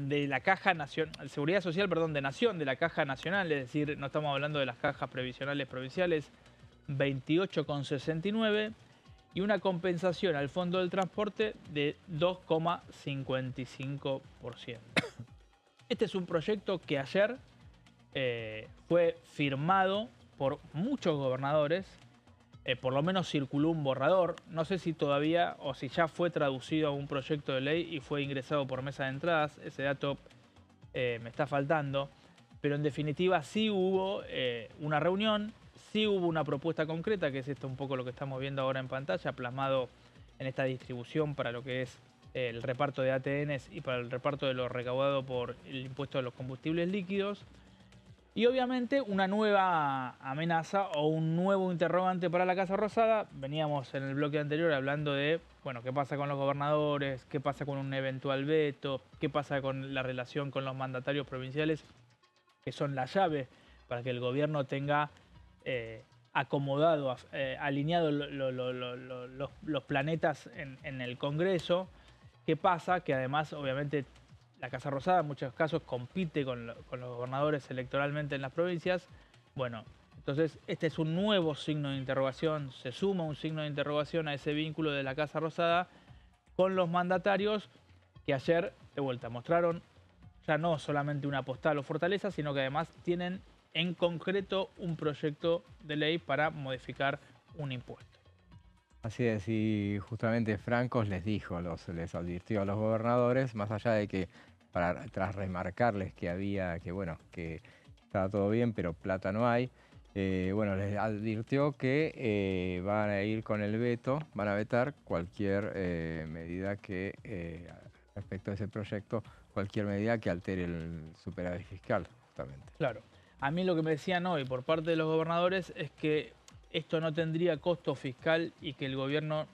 de la Caja Nacional, Seguridad Social, perdón, de Nación de la Caja Nacional, es decir, no estamos hablando de las cajas previsionales provinciales, 28,69%, y una compensación al Fondo del Transporte de 2,55%. Este es un proyecto que ayer fue firmado por muchos gobernadores. Por lo menos circuló un borrador, no sé si todavía o si ya fue traducido a un proyecto de ley y fue ingresado por mesa de entradas, ese dato me está faltando, pero en definitiva sí hubo una reunión, sí hubo una propuesta concreta, que es esto un poco lo que estamos viendo ahora en pantalla, plasmado en esta distribución para lo que es el reparto de ATNs y para el reparto de lo recaudado por el impuesto a los combustibles líquidos. Y obviamente una nueva amenaza o un nuevo interrogante para la Casa Rosada. Veníamos en el bloque anterior hablando de, bueno, qué pasa con los gobernadores, qué pasa con un eventual veto, qué pasa con la relación con los mandatarios provinciales, que son la llave para que el gobierno tenga acomodado, alineado los planetas en el Congreso. ¿Qué pasa? Que además, obviamente, la Casa Rosada en muchos casos compite con los gobernadores electoralmente en las provincias. Bueno, entonces este es un nuevo signo de interrogación, se suma un signo de interrogación a ese vínculo de la Casa Rosada con los mandatarios que ayer, de vuelta, mostraron ya no solamente una postal o fortaleza, sino que además tienen en concreto un proyecto de ley para modificar un impuesto. Así es, y justamente Francos les dijo, les advirtió a los gobernadores, más allá de que tras remarcarles que estaba todo bien, pero plata no hay, les advirtió que van a ir con el veto, van a vetar cualquier medida que, respecto a ese proyecto, cualquier medida que altere el superávit fiscal, justamente. Claro, a mí lo que me decían hoy por parte de los gobernadores es que esto no tendría costo fiscal y que el gobierno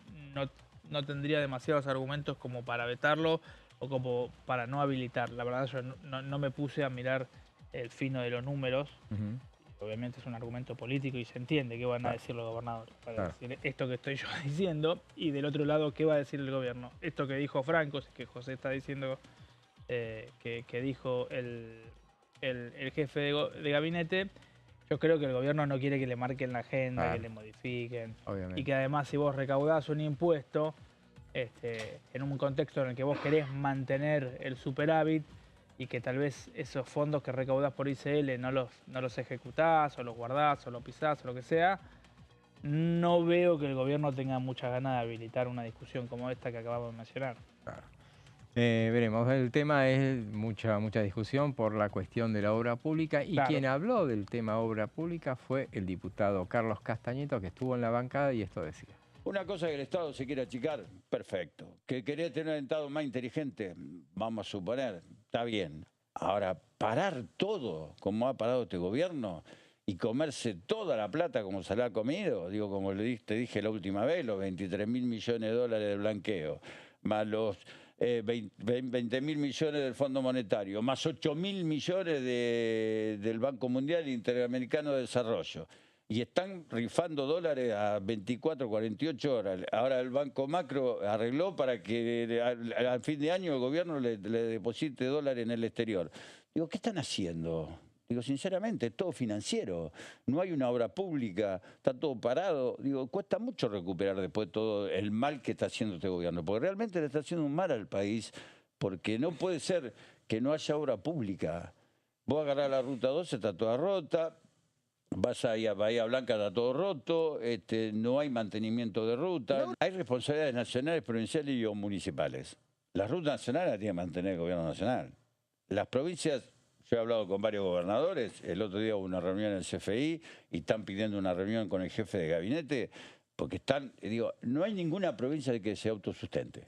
no tendría demasiados argumentos como para vetarlo o como para no habilitar. La verdad yo no me puse a mirar el fino de los números. Obviamente es un argumento político y se entiende qué van a decir los gobernadores para decir esto que estoy yo diciendo, y del otro lado qué va a decir el gobierno. Esto que dijo Franco, que José está diciendo que dijo el jefe de gabinete. Yo creo que el gobierno no quiere que le marquen la agenda, que le modifiquen. Obviamente. Y que además si vos recaudás un impuesto en un contexto en el que vos querés mantener el superávit y que tal vez esos fondos que recaudás por ICL no los ejecutás o los guardás o los pisás o lo que sea, no veo que el gobierno tenga muchas ganas de habilitar una discusión como esta que acabamos de mencionar. Claro. Veremos, el tema es mucha discusión por la cuestión de la obra pública y quien habló del tema obra pública fue el diputado Carlos Castañeto, que estuvo en la bancada y esto decía. Una cosa es que el Estado se quiere achicar, perfecto. Que quería tener un Estado más inteligente, vamos a suponer, está bien. Ahora, parar todo como ha parado este gobierno y comerse toda la plata como se la ha comido, digo, como te dije la última vez, los 23.000 millones de dólares de blanqueo, más los 20.000 millones del Fondo Monetario, más 8.000 millones del Banco Mundial Interamericano de Desarrollo. y están rifando dólares a 24, 48 horas. Ahora el Banco Macro arregló para que al fin de año el gobierno le deposite dólares en el exterior. Digo, ¿qué están haciendo? Digo, sinceramente, es todo financiero. No hay una obra pública, está todo parado. Digo, cuesta mucho recuperar después todo el mal que está haciendo este gobierno, porque realmente le está haciendo un mal al país, porque no puede ser que no haya obra pública. Vos agarrás la Ruta 12, está toda rota. Vas ahí a Bahía Blanca, está todo roto, no hay mantenimiento de ruta. Hay responsabilidades nacionales, provinciales y municipales. Las rutas nacionales las tiene que mantener el gobierno nacional. Las provincias, yo he hablado con varios gobernadores, el otro día hubo una reunión en el CFI y están pidiendo una reunión con el jefe de gabinete, porque no hay ninguna provincia que se autosustente.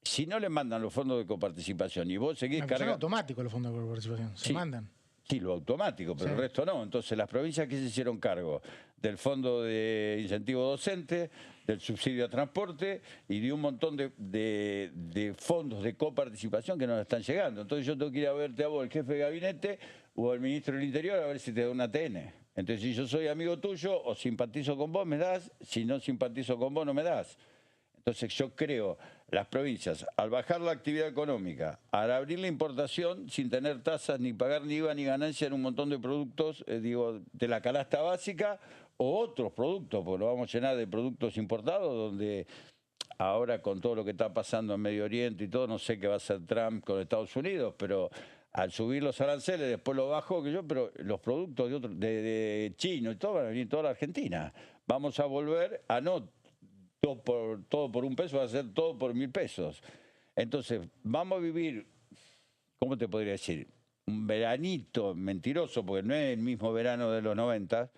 Si no le mandan los fondos de coparticipación y vos seguís cargando... Son automáticos los fondos de coparticipación, se mandan. Sí, lo automático, pero el resto no. Entonces, las provincias que se hicieron cargo del fondo de incentivo docente, del subsidio a transporte y de un montón de fondos de coparticipación que no están llegando. Entonces, yo tengo que ir a verte a vos, el jefe de gabinete, o al ministro del Interior, a ver si te da una ATN. Entonces, si yo soy amigo tuyo o simpatizo con vos, me das. Si no simpatizo con vos, no me das. Entonces yo creo, las provincias, al bajar la actividad económica, al abrir la importación sin tener tasas, ni pagar ni IVA ni ganancia en un montón de productos, de la canasta básica o otros productos, porque lo vamos a llenar de productos importados, donde ahora con todo lo que está pasando en Medio Oriente y todo, no sé qué va a hacer Trump con Estados Unidos, pero al subir los aranceles, después lo bajó, pero los productos de chino y todo van a venir toda la Argentina. Vamos a volver a todo por $1, va a ser todo por 1.000 pesos. Entonces, vamos a vivir, ¿cómo te podría decir? Un veranito mentiroso, porque no es el mismo verano de los 90,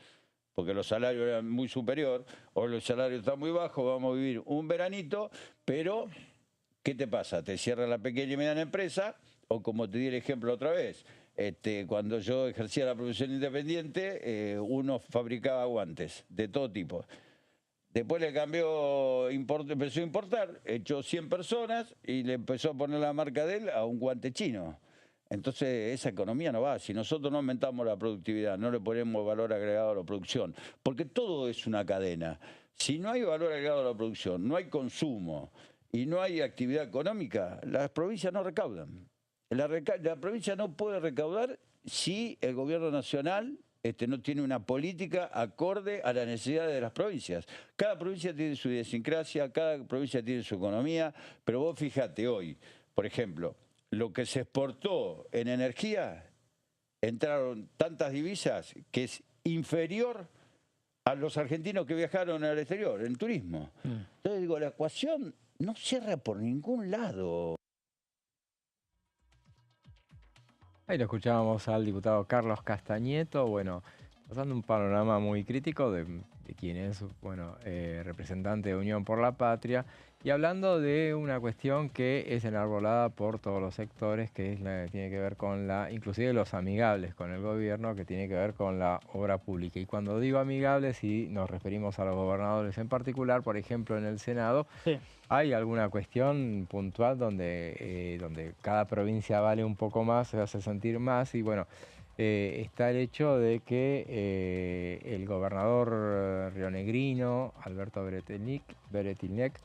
porque los salarios eran muy superior, o los salarios están muy bajos, vamos a vivir un veranito, pero ¿qué te pasa? Te cierra la pequeña y mediana empresa, o como te di el ejemplo otra vez, cuando yo ejercía la profesión independiente, uno fabricaba guantes de todo tipo. Después le cambió, empezó a importar, echó 100 personas y le empezó a poner la marca de él a un guante chino. Entonces esa economía no va. Si nosotros no aumentamos la productividad, no le ponemos valor agregado a la producción, porque todo es una cadena. Si no hay valor agregado a la producción, no hay consumo y no hay actividad económica, las provincias no recaudan. La provincia no puede recaudar si el gobierno nacional no tiene una política acorde a las necesidades de las provincias. Cada provincia tiene su idiosincrasia, cada provincia tiene su economía, pero vos fíjate hoy, por ejemplo, lo que se exportó en energía, entraron tantas divisas que es inferior a los argentinos que viajaron al exterior, en turismo. Entonces digo, la ecuación no cierra por ningún lado. Ahí lo escuchábamos al diputado Carlos Castañeto, bueno, pasando un panorama muy crítico de quien es, representante de Unión por la Patria, y hablando de una cuestión que es enarbolada por todos los sectores, que es la que tiene que ver con inclusive los amigables con el gobierno, que tiene que ver con la obra pública. Y cuando digo amigables, sí nos referimos a los gobernadores en particular, por ejemplo, en el Senado. Sí. ¿Hay alguna cuestión puntual donde cada provincia vale un poco más, se hace sentir más? Y bueno, está el hecho de que el gobernador rionegrino, Alberto Beretilnec,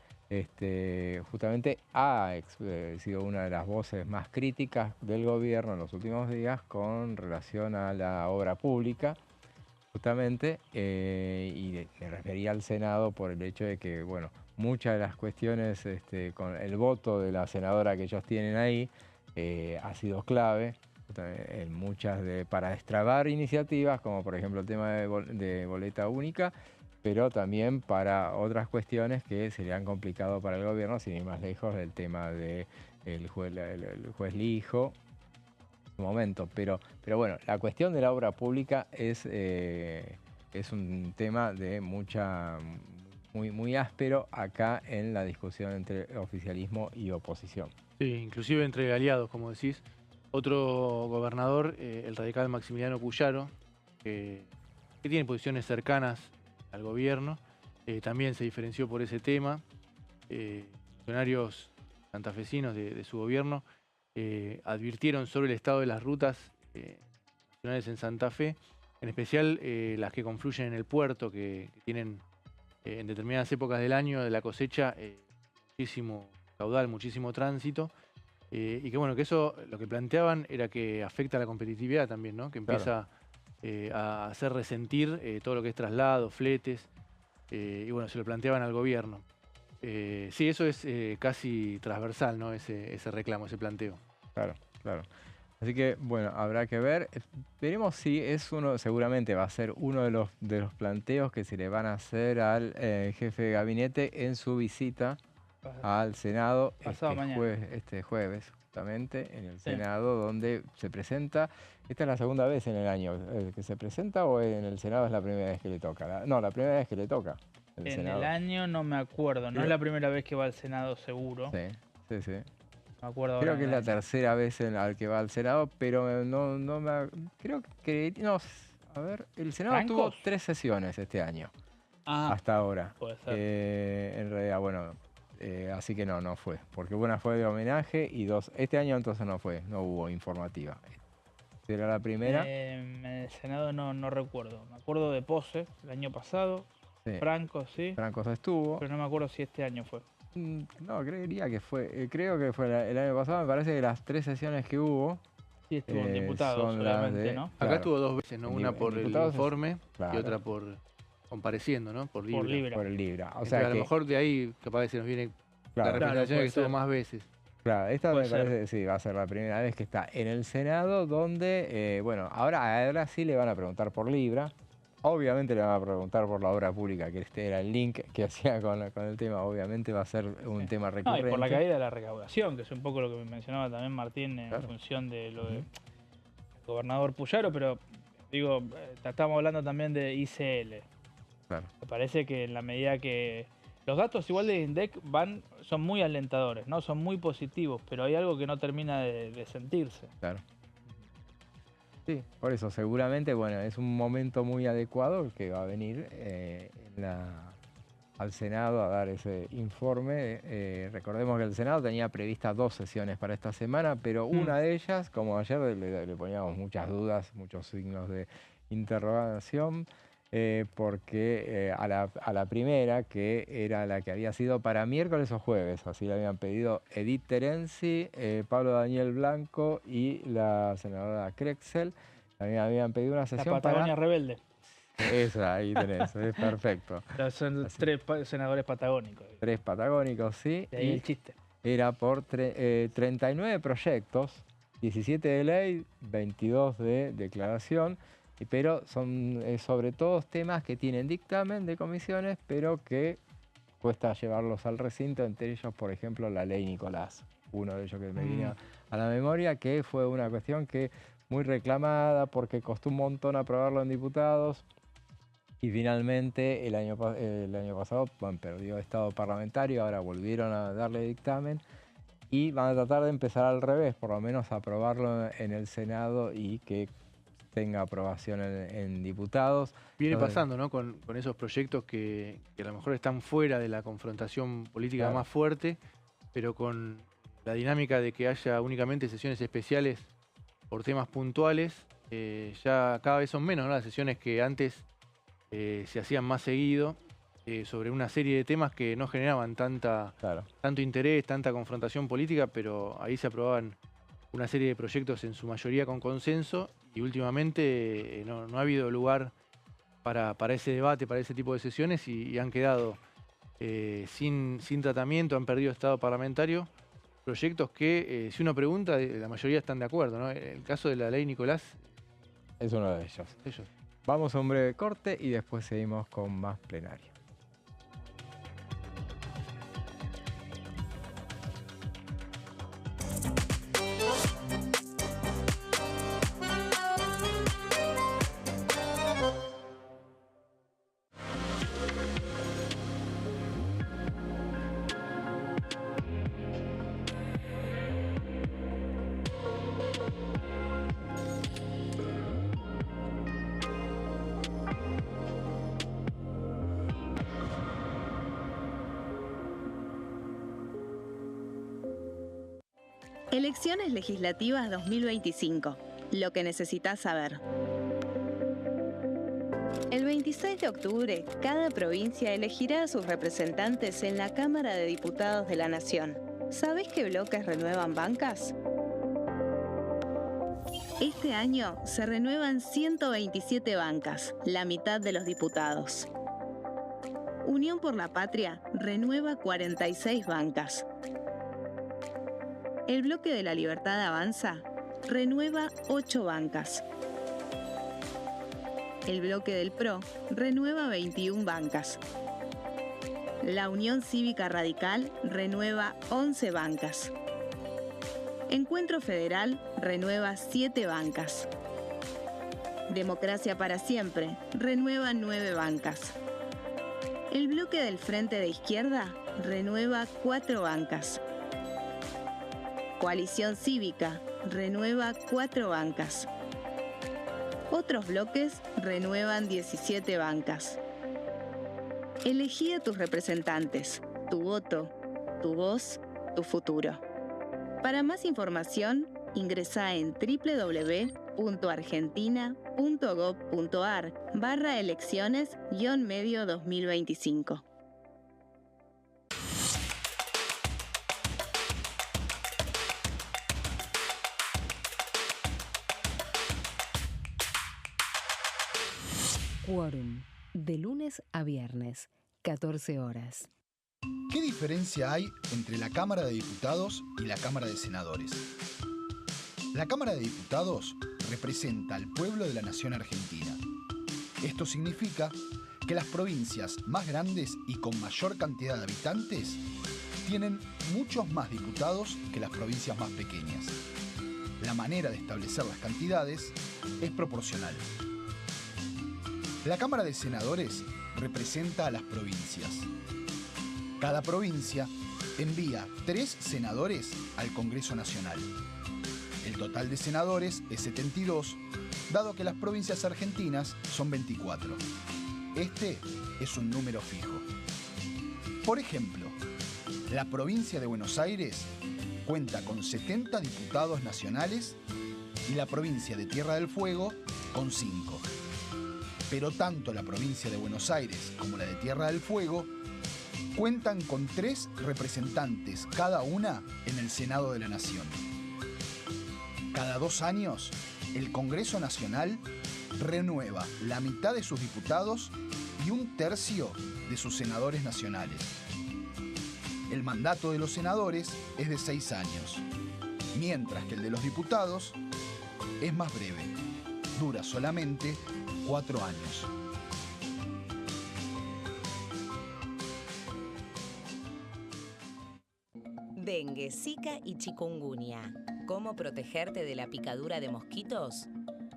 justamente ha sido una de las voces más críticas del gobierno en los últimos días con relación a la obra pública, justamente, y me refería al Senado por el hecho de que, bueno, muchas de las cuestiones con el voto de la senadora que ellos tienen ahí ha sido clave en muchas para destrabar iniciativas, como por ejemplo el tema de boleta única, pero también para otras cuestiones que se le han complicado para el gobierno, sin ir más lejos del tema del juez Lijo, en su momento. Pero bueno, la cuestión de la obra pública es un tema de muy áspero acá en la discusión entre oficialismo y oposición. Sí, inclusive entre aliados, como decís. Otro gobernador, el radical Maximiliano Puyaro, que tiene posiciones cercanas al gobierno, también se diferenció por ese tema. Funcionarios santafesinos de su gobierno advirtieron sobre el estado de las rutas nacionales en Santa Fe, en especial las que confluyen en el puerto, que tienen en determinadas épocas del año de la cosecha muchísimo caudal, muchísimo tránsito, y que bueno, que eso lo que planteaban era que afecta a la competitividad también, ¿no? Que empieza a hacer resentir todo lo que es traslado, fletes, y bueno, se lo planteaban al gobierno. Sí, eso es casi transversal, ¿no? Ese reclamo, ese planteo. Claro, claro. Así que, bueno, habrá que ver. Veremos si es uno, seguramente va a ser uno de los planteos que se le van a hacer al jefe de gabinete en su visita al Senado este jueves, justamente, en el Senado, donde se presenta. ¿Esta es la segunda vez en el año que se presenta o en el Senado es la primera vez que le toca? No, la primera vez que le toca. En el año no me acuerdo, no es la primera vez que va al Senado seguro. Sí. Me acuerdo. Creo que es la tercera vez al que va al Senado, pero no me... Creo que... No, a ver, el Senado tuvo 3 sesiones este año, hasta ahora. Puede ser. En realidad, bueno, así que no fue, porque una fue de homenaje y 2... Este año entonces no hubo informativa. ¿Era la primera? En el Senado no recuerdo. Me acuerdo de Pose el año pasado. Sí. Franco, sí. Franco estuvo. Pero no me acuerdo si este año fue. No, creería que fue. Creo que fue el año pasado. Me parece que las 3 sesiones que hubo. Sí, estuvo en diputados, obviamente, ¿no? Acá estuvo 2 veces, ¿no? Una por el informe y otra por compareciendo, ¿no? Por Libra. Por el Libra. O sea, a lo mejor de ahí capaz que se nos viene la representación que estuvo más veces. Claro, esta me parece que sí, va a ser la primera vez que está en el Senado, donde, bueno, ahora sí le van a preguntar por Libra. Obviamente le van a preguntar por la obra pública, que este era el link que hacía con el tema. Obviamente va a ser un tema recurrente. Y por la caída de la recaudación, que es un poco lo que me mencionaba también Martín en función de lo del gobernador Puyaro, pero digo, estamos hablando también de ICL. Claro. Me parece que en la medida que... Los datos igual de INDEC son muy alentadores, ¿no? Son muy positivos, pero hay algo que no termina de sentirse. Claro. Sí, por eso seguramente, bueno, es un momento muy adecuado que va a venir al Senado a dar ese informe. Recordemos que el Senado tenía previstas 2 sesiones para esta semana, pero una de ellas, como ayer le poníamos muchas dudas, muchos signos de interrogación, porque a la primera, que era la que había sido para miércoles o jueves, así le habían pedido Edith Terenzi, Pablo Daniel Blanco y la senadora Krexel, también habían pedido una sesión la Patagonia Rebelde. Esa, ahí tenés, es perfecto. Son 3 senadores patagónicos. 3 patagónicos, sí. De ahí el chiste. Era por 39 proyectos, 17 de ley, 22 de declaración, pero son sobre todo temas que tienen dictamen de comisiones, pero que cuesta llevarlos al recinto, entre ellos, por ejemplo, la ley Nicolás, uno de ellos que me vino a la memoria, que fue una cuestión que muy reclamada porque costó un montón aprobarlo en diputados y finalmente el año pasado perdió estado parlamentario, ahora volvieron a darle dictamen y van a tratar de empezar al revés, por lo menos aprobarlo en el Senado y que tenga aprobación en diputados. Viene pasando, ¿no? Con esos proyectos que a lo mejor están fuera de la confrontación política más fuerte, pero con la dinámica de que haya únicamente sesiones especiales por temas puntuales, ya cada vez son menos, ¿no? Las sesiones que antes se hacían más seguido sobre una serie de temas que no generaban tanto interés, tanta confrontación política, pero ahí se aprobaban una serie de proyectos en su mayoría con consenso y últimamente no ha habido lugar para ese debate, para ese tipo de sesiones y han quedado sin tratamiento, han perdido estado parlamentario. Proyectos que, si uno pregunta, la mayoría están de acuerdo, ¿no? El caso de la ley Nicolás es uno de ellos. Vamos a un breve corte y después seguimos con más plenario. Elecciones legislativas 2025. Lo que necesitas saber. El 26 de octubre, cada provincia elegirá a sus representantes en la Cámara de Diputados de la Nación. ¿Sabés qué bloques renuevan bancas? Este año se renuevan 127 bancas, la mitad de los diputados. Unión por la Patria renueva 46 bancas. El Bloque de la Libertad Avanza renueva 8 bancas. El Bloque del PRO renueva 21 bancas. La Unión Cívica Radical renueva 11 bancas. Encuentro Federal renueva 7 bancas. Democracia para Siempre renueva 9 bancas. El Bloque del Frente de Izquierda renueva 4 bancas. Coalición Cívica renueva 4 bancas. Otros bloques renuevan 17 bancas. Elegí a tus representantes, tu voto, tu voz, tu futuro. Para más información, ingresá en www.argentina.gov.ar/elecciones-medio 2025. Quórum, de lunes a viernes, 14 horas. ¿Qué diferencia hay entre la Cámara de Diputados y la Cámara de Senadores? La Cámara de Diputados representa al pueblo de la nación argentina. Esto significa que las provincias más grandes y con mayor cantidad de habitantes tienen muchos más diputados que las provincias más pequeñas. La manera de establecer las cantidades es proporcional. La Cámara de Senadores representa a las provincias. Cada provincia envía 3 senadores al Congreso Nacional. El total de senadores es 72, dado que las provincias argentinas son 24. Este es un número fijo. Por ejemplo, la provincia de Buenos Aires cuenta con 70 diputados nacionales y la provincia de Tierra del Fuego con 5. Pero tanto la provincia de Buenos Aires como la de Tierra del Fuego cuentan con 3 representantes cada una en el Senado de la Nación. Cada 2 años, el Congreso Nacional renueva la mitad de sus diputados y 1/3 de sus senadores nacionales. El mandato de los senadores es de 6 años, mientras que el de los diputados es más breve, dura solamente 4 años. Dengue, Zika y chikungunya. ¿Cómo protegerte de la picadura de mosquitos?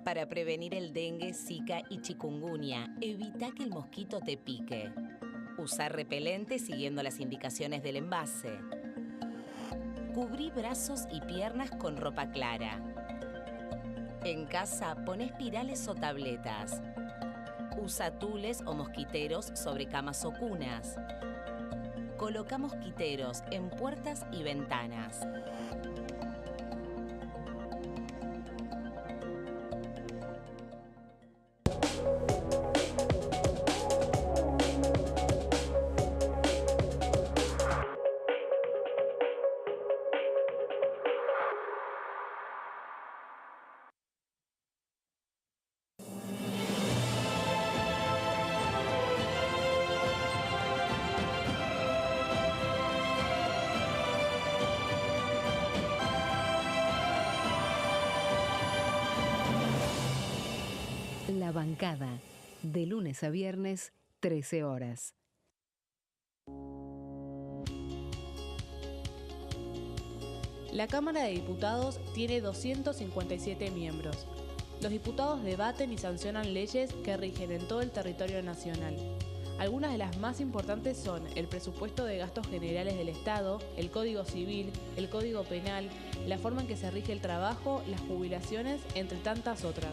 Para prevenir el dengue, Zika y chikungunya, evita que el mosquito te pique. Usar repelente siguiendo las indicaciones del envase. Cubrí brazos y piernas con ropa clara. En casa, pon espirales o tabletas. Usa tules o mosquiteros sobre camas o cunas. Coloca mosquiteros en puertas y ventanas. La bancada, de lunes a viernes, 13 horas. La Cámara de Diputados tiene 257 miembros. Los diputados debaten y sancionan leyes que rigen en todo el territorio nacional. Algunas de las más importantes son el presupuesto de gastos generales del Estado, el Código Civil, el Código Penal, la forma en que se rige el trabajo, las jubilaciones, entre tantas otras.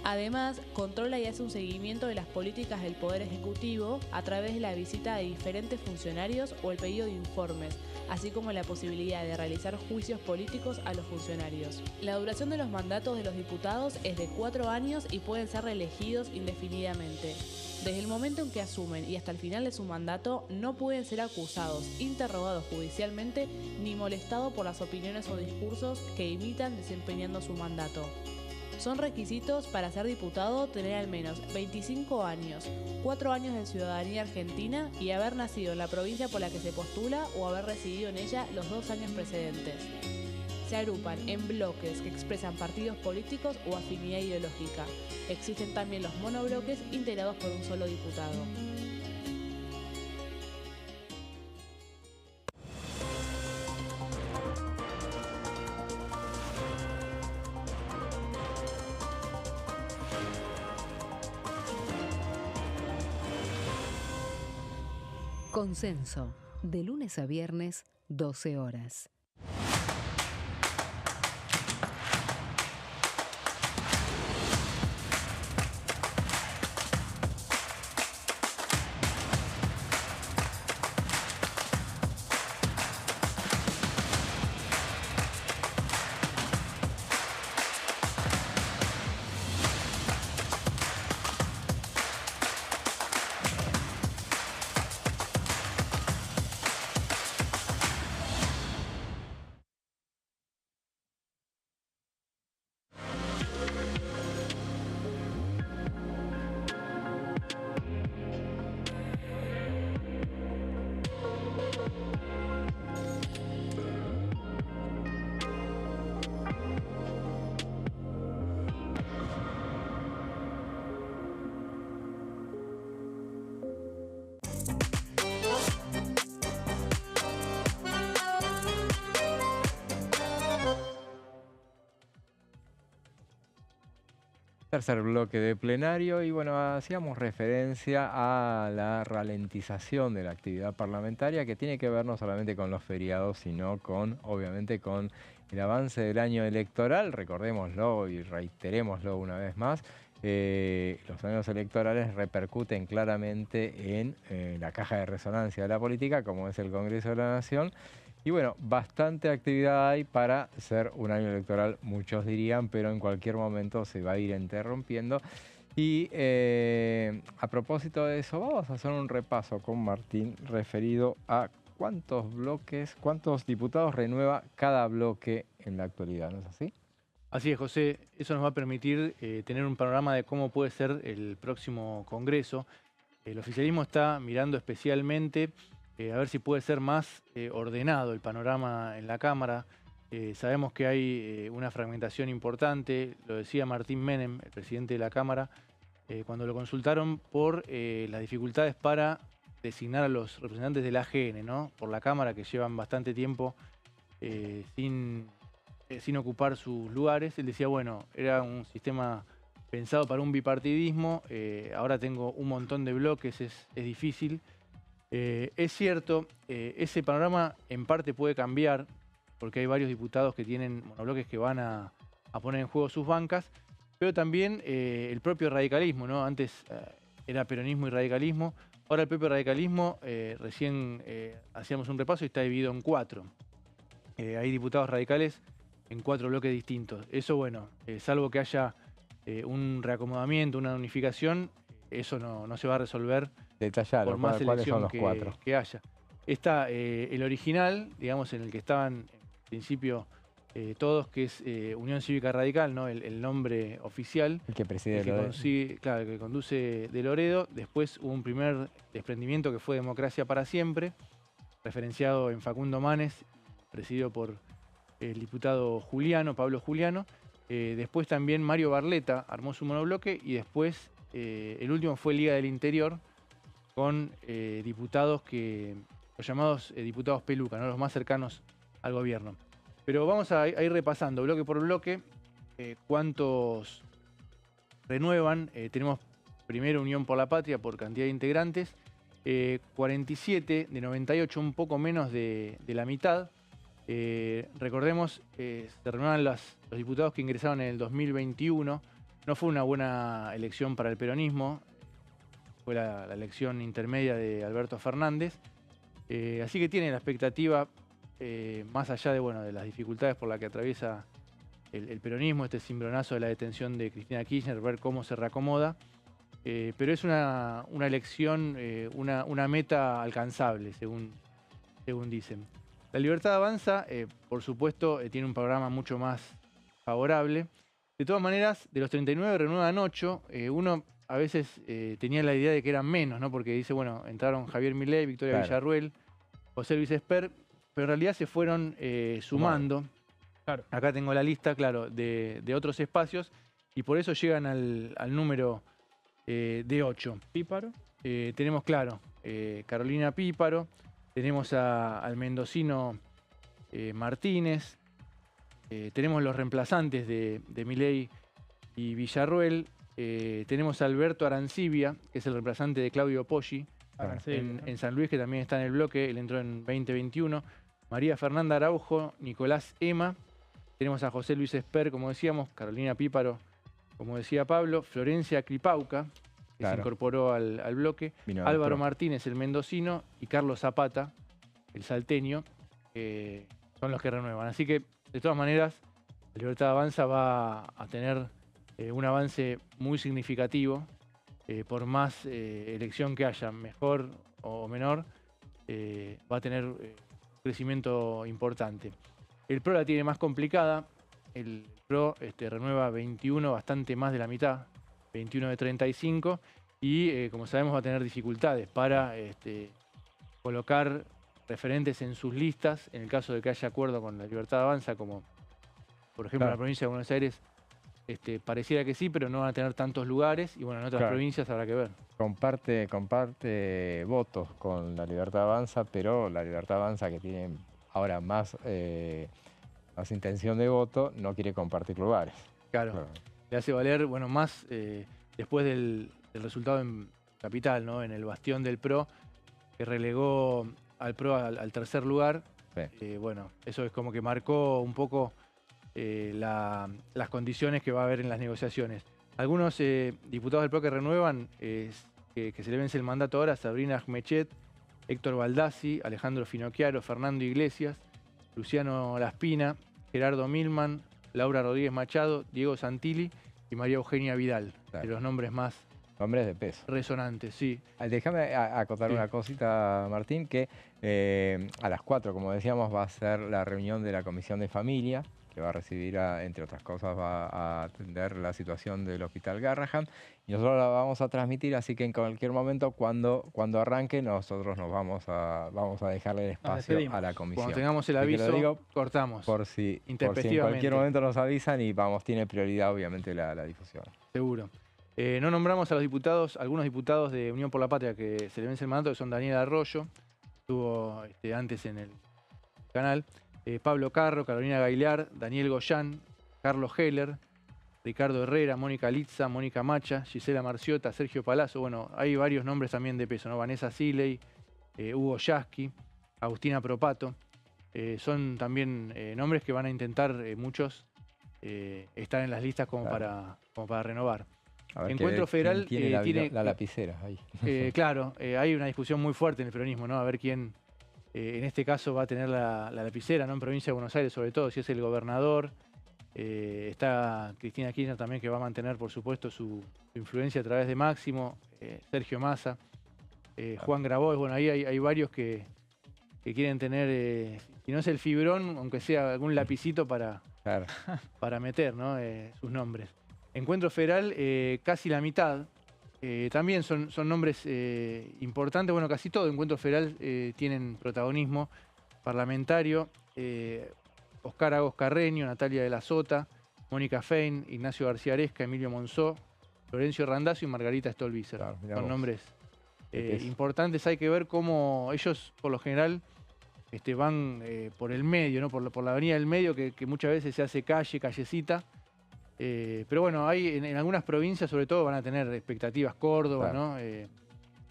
Además, controla y hace un seguimiento de las políticas del Poder Ejecutivo a través de la visita de diferentes funcionarios o el pedido de informes, así como la posibilidad de realizar juicios políticos a los funcionarios. La duración de los mandatos de los diputados es de 4 años y pueden ser reelegidos indefinidamente. Desde el momento en que asumen y hasta el final de su mandato, no pueden ser acusados, interrogados judicialmente, ni molestados por las opiniones o discursos que imitan desempeñando su mandato. Son requisitos para ser diputado tener al menos 25 años, 4 años de ciudadanía argentina y haber nacido en la provincia por la que se postula o haber residido en ella los 2 años precedentes. Se agrupan en bloques que expresan partidos políticos o afinidad ideológica. Existen también los monobloques integrados por un solo diputado. Consenso, de lunes a viernes, 12 horas. Tercer bloque de plenario y bueno, hacíamos referencia a la ralentización de la actividad parlamentaria que tiene que ver no solamente con los feriados, sino con, obviamente, con el avance del año electoral. Recordémoslo y reiterémoslo una vez más. Los años electorales repercuten claramente en la caja de resonancia de la política, como es el Congreso de la Nación. Y bueno, bastante actividad hay para ser un año electoral, muchos dirían, pero en cualquier momento se va a ir interrumpiendo. Y a propósito de eso, vamos a hacer un repaso con Martín referido a cuántos bloques, cuántos diputados renueva cada bloque en la actualidad, ¿no es así? Así es, José. Eso nos va a permitir tener un panorama de cómo puede ser el próximo Congreso. El oficialismo está mirando especialmente a ver si puede ser más ordenado el panorama en la Cámara. Sabemos que hay una fragmentación importante, lo decía Martín Menem, el presidente de la Cámara, cuando lo consultaron por las dificultades para designar a los representantes del AGN, ¿no? Por la Cámara, que llevan bastante tiempo sin ocupar sus lugares. Él decía, bueno, era un sistema pensado para un bipartidismo, ahora tengo un montón de bloques, es difícil. Es cierto, ese panorama en parte puede cambiar, porque hay varios diputados que tienen monobloques que van a poner en juego sus bancas, pero también el propio radicalismo, ¿no? Antes era peronismo y radicalismo, ahora el propio radicalismo, recién hacíamos un repaso y está dividido en 4. Hay diputados radicales en 4 bloques distintos. Eso, bueno, salvo que haya un reacomodamiento, una unificación, eso no se va a resolver. Detallalo, por más ¿cuáles son los elección 4? que haya. Está el original, digamos, en el que estaban en principio todos, que es Unión Cívica Radical, ¿no? El nombre oficial. El que preside Claro, el que conduce de Loredo. Después hubo un primer desprendimiento que fue Democracia para Siempre, referenciado en Facundo Manes, presidido por el diputado Pablo Juliano. Después también Mario Barletta armó su monobloque y después el último fue Liga del Interior, con diputados los llamados diputados peluca, ¿no? Los más cercanos al gobierno. Pero vamos a ir repasando bloque por bloque cuántos renuevan. Tenemos primero Unión por la Patria por cantidad de integrantes, 47 de 98, un poco menos de la mitad. Recordemos, se renuevan los diputados que ingresaron en el 2021. No fue una buena elección para el peronismo. Fue la elección intermedia de Alberto Fernández. Así que tiene la expectativa, más allá de las dificultades por las que atraviesa el peronismo, este cimbronazo de la detención de Cristina Kirchner, ver cómo se reacomoda. Pero es una elección, una meta alcanzable, según dicen. La Libertad Avanza, por supuesto, tiene un programa mucho más favorable. De todas maneras, de los 39 renuevan 8. Uno a veces tenía la idea de que eran menos, ¿no? Porque dice, bueno, entraron Javier Milei, Victoria Villarruel, José Luis Esper, pero en realidad se fueron sumando. Claro. Acá tengo la lista, claro, de otros espacios, y por eso llegan al número de 8. ¿Píparo? Tenemos, claro, Carolina Píparo, tenemos al mendocino Martínez, tenemos los reemplazantes de Milei y Villarruel, tenemos a Alberto Arancibia, que es el reemplazante de Claudio Poggi, en San Luis, que también está en el bloque, él entró en 2021, María Fernanda Araujo, Nicolás Ema, tenemos a José Luis Esper, como decíamos, Carolina Píparo, como decía Pablo, Florencia Cripauca, que se incorporó al bloque, Álvaro Martínez, el mendocino, y Carlos Zapata, el salteño, son los que renuevan. Así que, de todas maneras, la Libertad Avanza va a tener un avance muy significativo, por más elección que haya, mejor o menor, va a tener crecimiento importante. El PRO la tiene más complicada. El PRO renueva 21, bastante más de la mitad, 21 de 35, y como sabemos va a tener dificultades para colocar referentes en sus listas, en el caso de que haya acuerdo con la Libertad Avanza, como por ejemplo en la provincia de Buenos Aires, pareciera que sí, pero no van a tener tantos lugares, y bueno, en otras provincias habrá que ver. Comparte votos con la Libertad Avanza, pero la Libertad Avanza, que tiene ahora más intención de voto, no quiere compartir lugares. Claro. Le hace valer, más después del resultado en Capital, ¿no? En el bastión del PRO, que relegó al PRO al tercer lugar. Eso es como que marcó un poco las condiciones que va a haber en las negociaciones. Algunos diputados del PRO que renuevan, que se le vence el mandato ahora: Sabrina Ahmechet, Héctor Baldassi, Alejandro Finocchiaro, Fernando Iglesias, Luciano Laspina, Gerardo Milman, Laura Rodríguez Machado, Diego Santilli y María Eugenia Vidal. De los nombres más nombres de peso. Resonantes, sí. Déjame acotar una cosita, Martín, que a las 4, como decíamos, va a ser la reunión de la Comisión de Familia, que va a recibir, entre otras cosas, va a atender la situación del Hospital Garrahan, y nosotros la vamos a transmitir, así que en cualquier momento, cuando arranque, nosotros nos vamos a dejarle el espacio a la comisión. Cuando tengamos el aviso, cortamos. Por si en cualquier momento nos avisan, y tiene prioridad, obviamente, la difusión. Seguro. No nombramos a los diputados, algunos diputados de Unión por la Patria que se le vence el mandato, que son Daniel Arroyo, estuvo antes en el canal, Pablo Carro, Carolina Gailar, Daniel Goyán, Carlos Heller, Ricardo Herrera, Mónica Litza, Mónica Macha, Gisela Marciota, Sergio Palazzo. Bueno, hay varios nombres también de peso, ¿no? Vanessa Siley, Hugo Yasky, Agustina Propato. Son también nombres que van a intentar muchos estar en las listas como para renovar. Encuentro Federal tiene la lapicera ahí. Claro, hay una discusión muy fuerte en el peronismo, ¿no? A ver quién en este caso va a tener la lapicera, ¿no? En provincia de Buenos Aires, sobre todo, si es el gobernador. Está Cristina Kirchner también, que va a mantener, por supuesto, su influencia a través de Máximo, Sergio Massa, Juan Grabois. Bueno, ahí hay varios que quieren tener, si no es el fibrón, aunque sea algún lapicito para meter, ¿no? Sus nombres. Encuentro Federal, casi la mitad. También son nombres importantes. Bueno, casi todo Encuentro Federal tienen protagonismo parlamentario. Oscar Agos Carreño, Natalia de la Sota, Mónica Fein, Ignacio García Aresca, Emilio Monzó, Florencio Randazzo y Margarita Stolbizer. Son nombres importantes. Hay que ver cómo ellos, por lo general, van por el medio, ¿no? Por la avenida del medio, que muchas veces se hace callecita. Pero bueno, hay en algunas provincias, sobre todo, van a tener expectativas. Córdoba, ¿no?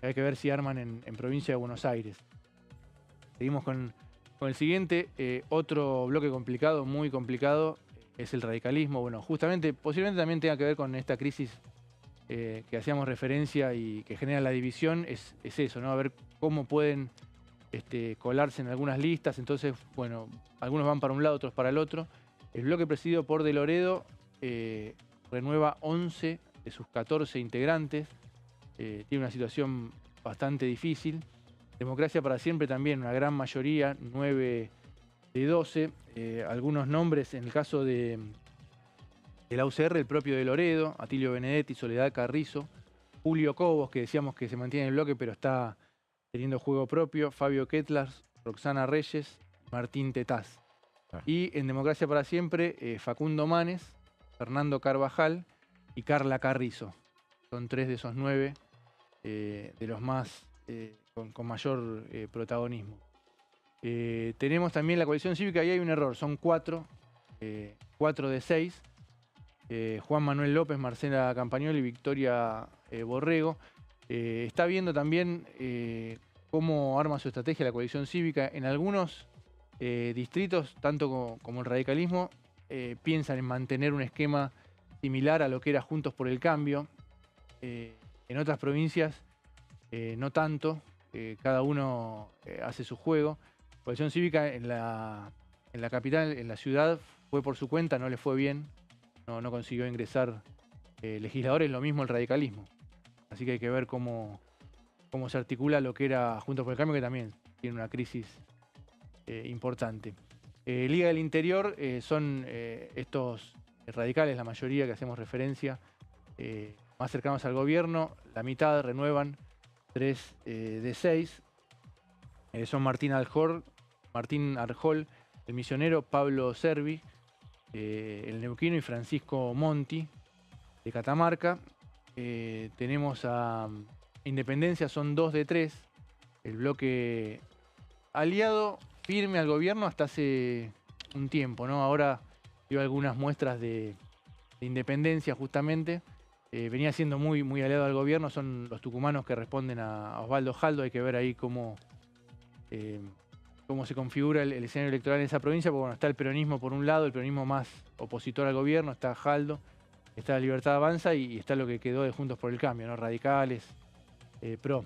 Hay que ver si arman en provincia de Buenos Aires. Seguimos con el siguiente. Otro bloque complicado, muy complicado, es el radicalismo. Bueno, justamente, posiblemente también tenga que ver con esta crisis que hacíamos referencia y que genera la división. Es eso, ¿no? A ver cómo pueden colarse en algunas listas. Entonces, bueno, algunos van para un lado, otros para el otro. El bloque presidido por De Loredo renueva 11 de sus 14 integrantes. Tiene una situación bastante difícil. Democracia para Siempre también, una gran mayoría, 9 de 12. Algunos nombres, en el caso de la UCR, el propio De Loredo, Atilio Benedetti, Soledad Carrizo, Julio Cobos, que decíamos que se mantiene en el bloque, pero está teniendo juego propio, Fabio Ketlars, Roxana Reyes, Martín Tetaz. Y en Democracia para Siempre, Facundo Manes, Fernando Carvajal y Carla Carrizo. Son 3 de esos 9, de los más con mayor protagonismo. Tenemos también la coalición cívica y hay un error, son 4 de 6. Juan Manuel López, Marcela Campagnoli y Victoria Borrego. Está viendo también cómo arma su estrategia la coalición cívica. En algunos distritos, tanto como el radicalismo, piensan en mantener un esquema similar a lo que era Juntos por el Cambio. En otras provincias no tanto, cada uno hace su juego. Coalición cívica en la capital, en la ciudad, fue por su cuenta, no le fue bien, no consiguió ingresar legisladores, lo mismo el radicalismo. Así que hay que ver cómo se articula lo que era Juntos por el Cambio, que también tiene una crisis importante. Liga del Interior son estos radicales, la mayoría que hacemos referencia, más cercanos al gobierno, la mitad renuevan, 3 de 6. Son Martín Arjol, el misionero, Pablo Servi, el neuquino, y Francisco Monti, de Catamarca. Tenemos a Independencia, son 2 de 3. El bloque aliado firme al gobierno hasta hace un tiempo, ¿no? Ahora dio algunas muestras de independencia justamente. Venía siendo muy aliado al gobierno, son los tucumanos que responden a Osvaldo Jaldo. Hay que ver ahí cómo se configura el escenario electoral en esa provincia, porque bueno, está el peronismo por un lado, el peronismo más opositor al gobierno, está Jaldo, está la Libertad Avanza y está lo que quedó de Juntos por el Cambio, ¿no? Radicales, PRO.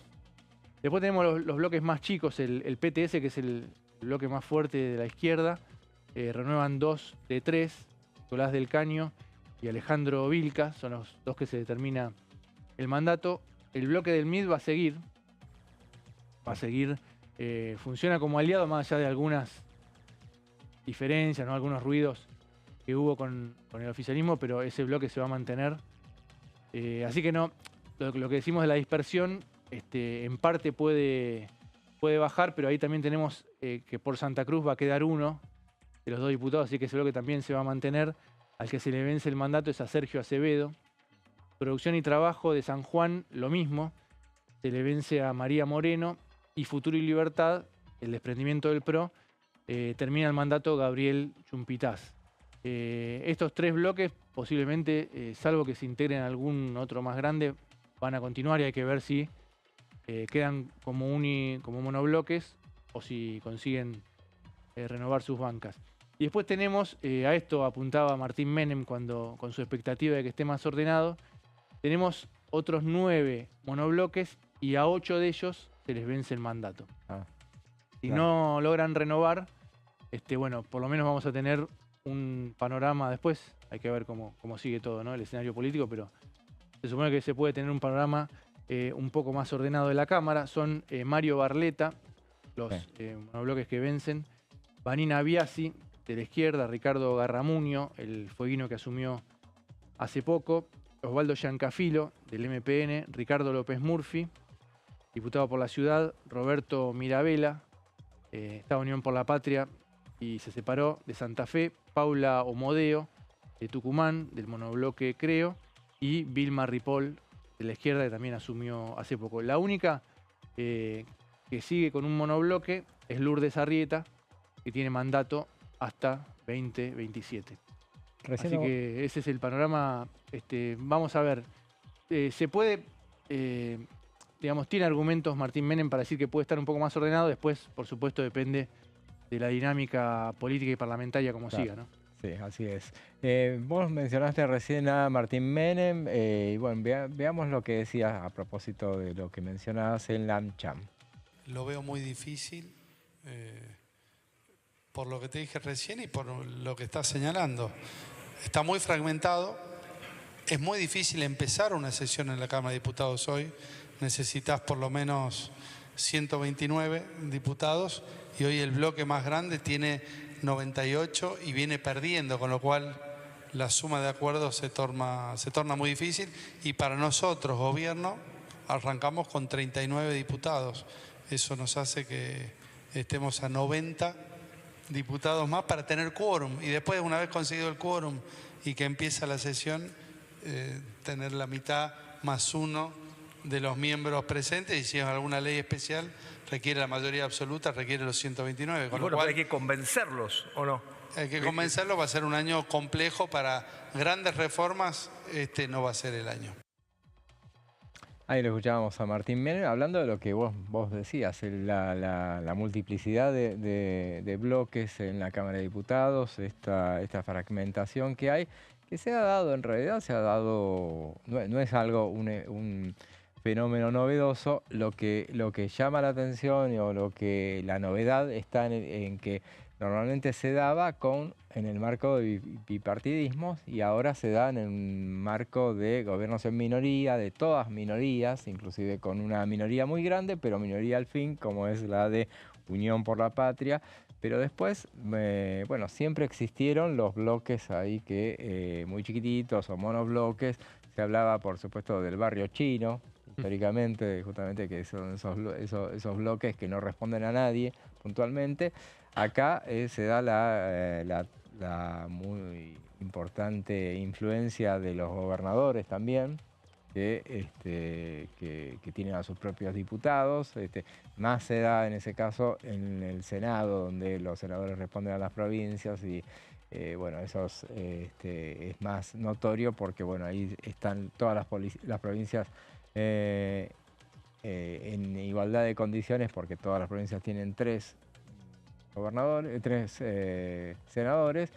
Después tenemos los bloques más chicos, el PTS, que es el bloque más fuerte de la izquierda, renuevan 2 de 3, Nicolás del Caño y Alejandro Vilca, son los 2 que se determina el mandato. El bloque del MID va a seguir, funciona como aliado más allá de algunas diferencias, ¿no? Algunos ruidos que hubo con el oficialismo, pero ese bloque se va a mantener. Así que no, lo que decimos de la dispersión, en parte puede bajar, pero ahí también tenemos que por Santa Cruz va a quedar uno de los 2 diputados, así que ese bloque también se va a mantener. Al que se le vence el mandato es a Sergio Acevedo. Producción y Trabajo de San Juan, lo mismo. Se le vence a María Moreno. Y Futuro y Libertad, el desprendimiento del PRO, termina el mandato Gabriel Chumpitaz. Estos 3 bloques, posiblemente, salvo que se integren algún otro más grande, van a continuar y hay que ver si quedan como monobloques o si consiguen renovar sus bancas. Y después tenemos, a esto apuntaba Martín Menem con su expectativa de que esté más ordenado, tenemos otros 9 monobloques y a 8 de ellos se les vence el mandato. Si no logran renovar, bueno, por lo menos vamos a tener un panorama después. Hay que ver cómo sigue todo, ¿no? El escenario político, pero se supone que se puede tener un panorama un poco más ordenado de la Cámara. Son Mario Barletta, los monobloques que vencen, Vanina Biasi, de la izquierda, Ricardo Garramuño, el fueguino que asumió hace poco, Osvaldo Giancafilo, del MPN, Ricardo López Murphy, diputado por la ciudad, Roberto Mirabella, estaba Unión por la Patria y se separó, de Santa Fe, Paula Omodeo, de Tucumán, del monobloque Creo, y Vilma Ripoll, de la izquierda, que también asumió hace poco. La única que sigue con un monobloque es Lourdes Arrieta, que tiene mandato hasta 2027. Así que ese es el panorama. Vamos a ver, se puede digamos, tiene argumentos Martín Menem para decir que puede estar un poco más ordenado. Después, por supuesto, depende de la dinámica política y parlamentaria como siga, ¿no? Sí, así es. Vos mencionaste recién a Martín Menem, y bueno, veamos lo que decías a propósito de lo que mencionabas en la AmCham. Lo veo muy difícil, por lo que te dije recién y por lo que estás señalando. Está muy fragmentado, es muy difícil empezar una sesión en la Cámara de Diputados hoy. Necesitas por lo menos 129 diputados y hoy el bloque más grande tiene 98 y viene perdiendo, con lo cual la suma de acuerdos se torna muy difícil. Y para nosotros, gobierno, arrancamos con 39 diputados. Eso nos hace que estemos a 90 diputados más para tener quórum. Y después, una vez conseguido el quórum y que empieza la sesión, tener la mitad más uno de los miembros presentes, y si es alguna ley especial requiere la mayoría absoluta, requiere los 129. Con bueno, lo cual, pero hay que convencerlos, ¿o no? Hay que convencerlos, va a ser un año complejo para grandes reformas, este no va a ser el año. Ahí lo escuchábamos a Martín Menem hablando de lo que vos decías, la multiplicidad de bloques en la Cámara de Diputados, esta fragmentación que hay, que se ha dado, en realidad se ha dado, no es algo, un fenómeno novedoso. Lo que llama la atención o la novedad está en que normalmente se daba en el marco de bipartidismos y ahora se da en el marco de gobiernos en minoría, de todas minorías, inclusive con una minoría muy grande, pero minoría al fin, como es la de Unión por la Patria. Pero después, bueno, siempre existieron los bloques ahí que muy chiquititos o monobloques. Se hablaba, por supuesto, del barrio chino, históricamente, justamente, que son esos bloques que no responden a nadie puntualmente. Acá se da la muy importante influencia de los gobernadores también, que tienen a sus propios diputados. Más se da en ese caso en el Senado, donde los senadores responden a las provincias y bueno, eso es más notorio porque bueno, ahí están todas las provincias en igualdad de condiciones, porque todas las provincias tienen tres senadores,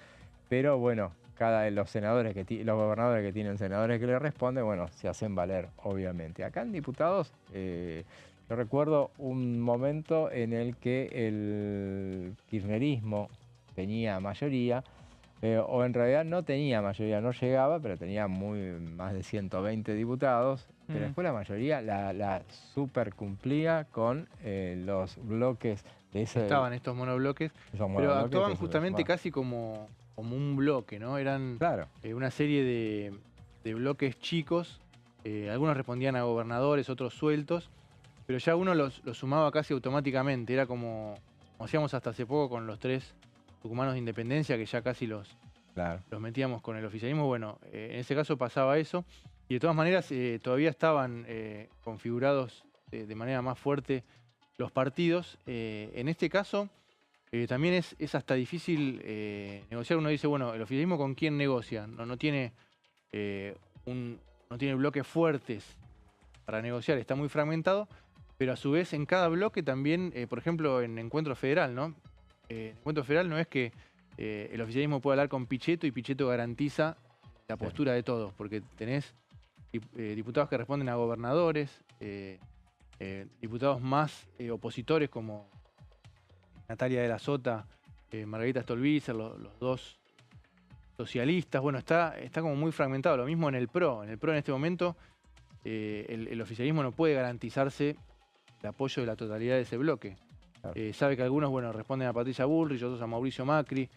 pero bueno, los gobernadores que tienen senadores que le responden, bueno, se hacen valer, obviamente. Acá en diputados, yo recuerdo un momento en el que el kirchnerismo tenía mayoría, o en realidad no tenía mayoría, no llegaba, pero tenía más de 120 diputados, pero después la mayoría la super cumplía con los bloques de ese... Estaban estos monobloques, pero actuaban justamente casi como un bloque, ¿no? Eran una serie de bloques chicos, algunos respondían a gobernadores, otros sueltos, pero ya uno los sumaba casi automáticamente. Era como hacíamos hasta hace poco con los 3 tucumanos de Independencia, que ya casi los metíamos con el oficialismo. Bueno, en ese caso pasaba eso, y de todas maneras todavía estaban configurados de manera más fuerte los partidos. En este caso también es hasta difícil negociar. Uno dice, bueno, ¿el oficialismo con quién negocia? No tiene bloques fuertes para negociar, está muy fragmentado, pero a su vez en cada bloque también, por ejemplo, en Encuentro Federal, ¿no? En Encuentro Federal no es que el oficialismo pueda hablar con Pichetto y Pichetto garantiza la postura de todos, porque tenés diputados que responden a gobernadores, diputados más opositores como Natalia de la Sota, Margarita Stolbizer, los dos socialistas. Bueno, está como muy fragmentado. Lo mismo en el PRO. En el PRO en este momento el oficialismo no puede garantizarse el apoyo de la totalidad de ese bloque. Sabe que algunos, bueno, responden a Patricia Bullrich, otros a Mauricio Macri,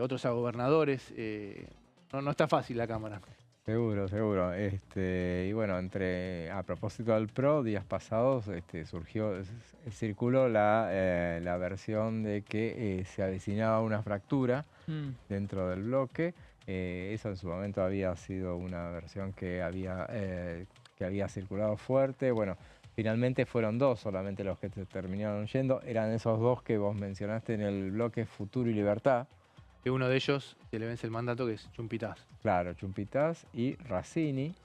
otros a gobernadores. No está fácil la Cámara. Seguro. Y bueno, a propósito del PRO, días pasados circuló la versión de que se avecinaba una fractura dentro del bloque. Eso en su momento había sido una versión que había circulado fuerte. Bueno, finalmente fueron 2 solamente los que terminaron yendo. Eran esos 2 que vos mencionaste en el bloque Futuro y Libertad. Que uno de ellos se le vence el mandato, que es Chumpitaz. Claro, Chumpitaz y Razzini.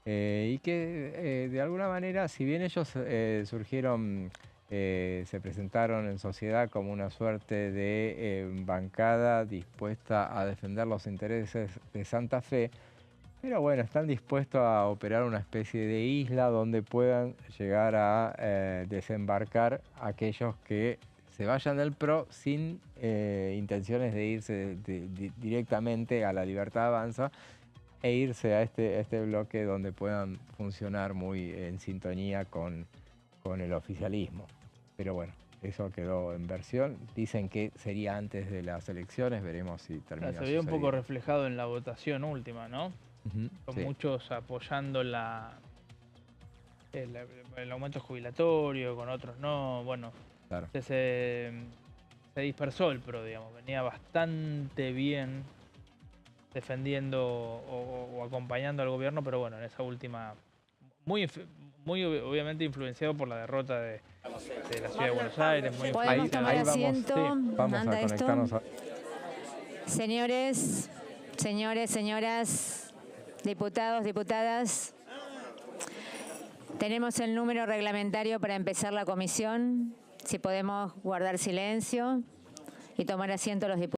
y que de alguna manera, si bien ellos surgieron, se presentaron en sociedad como una suerte de bancada dispuesta a defender los intereses de Santa Fe, pero bueno, están dispuestos a operar una especie de isla donde puedan llegar a desembarcar aquellos que se vayan del PRO sin intenciones de irse directamente a La Libertad Avanza e irse a este bloque donde puedan funcionar muy en sintonía con el oficialismo. Pero bueno, eso quedó en versión. Dicen que sería antes de las elecciones, veremos si termina Se veía un poco reflejado en la votación última, ¿no? Con muchos apoyando el aumento jubilatorio, con otros no. Bueno, claro. se dispersó el PRO, digamos. Venía bastante bien defendiendo o acompañando al gobierno, pero bueno, en esa última, muy obviamente influenciado por la derrota de la ciudad de Buenos Aires. Muy ¿Podemos tomar asiento? Vamos a conectarnos Señores, señoras, diputados, diputadas, tenemos el número reglamentario para empezar la comisión. Si podemos guardar silencio y tomar asiento los diputados.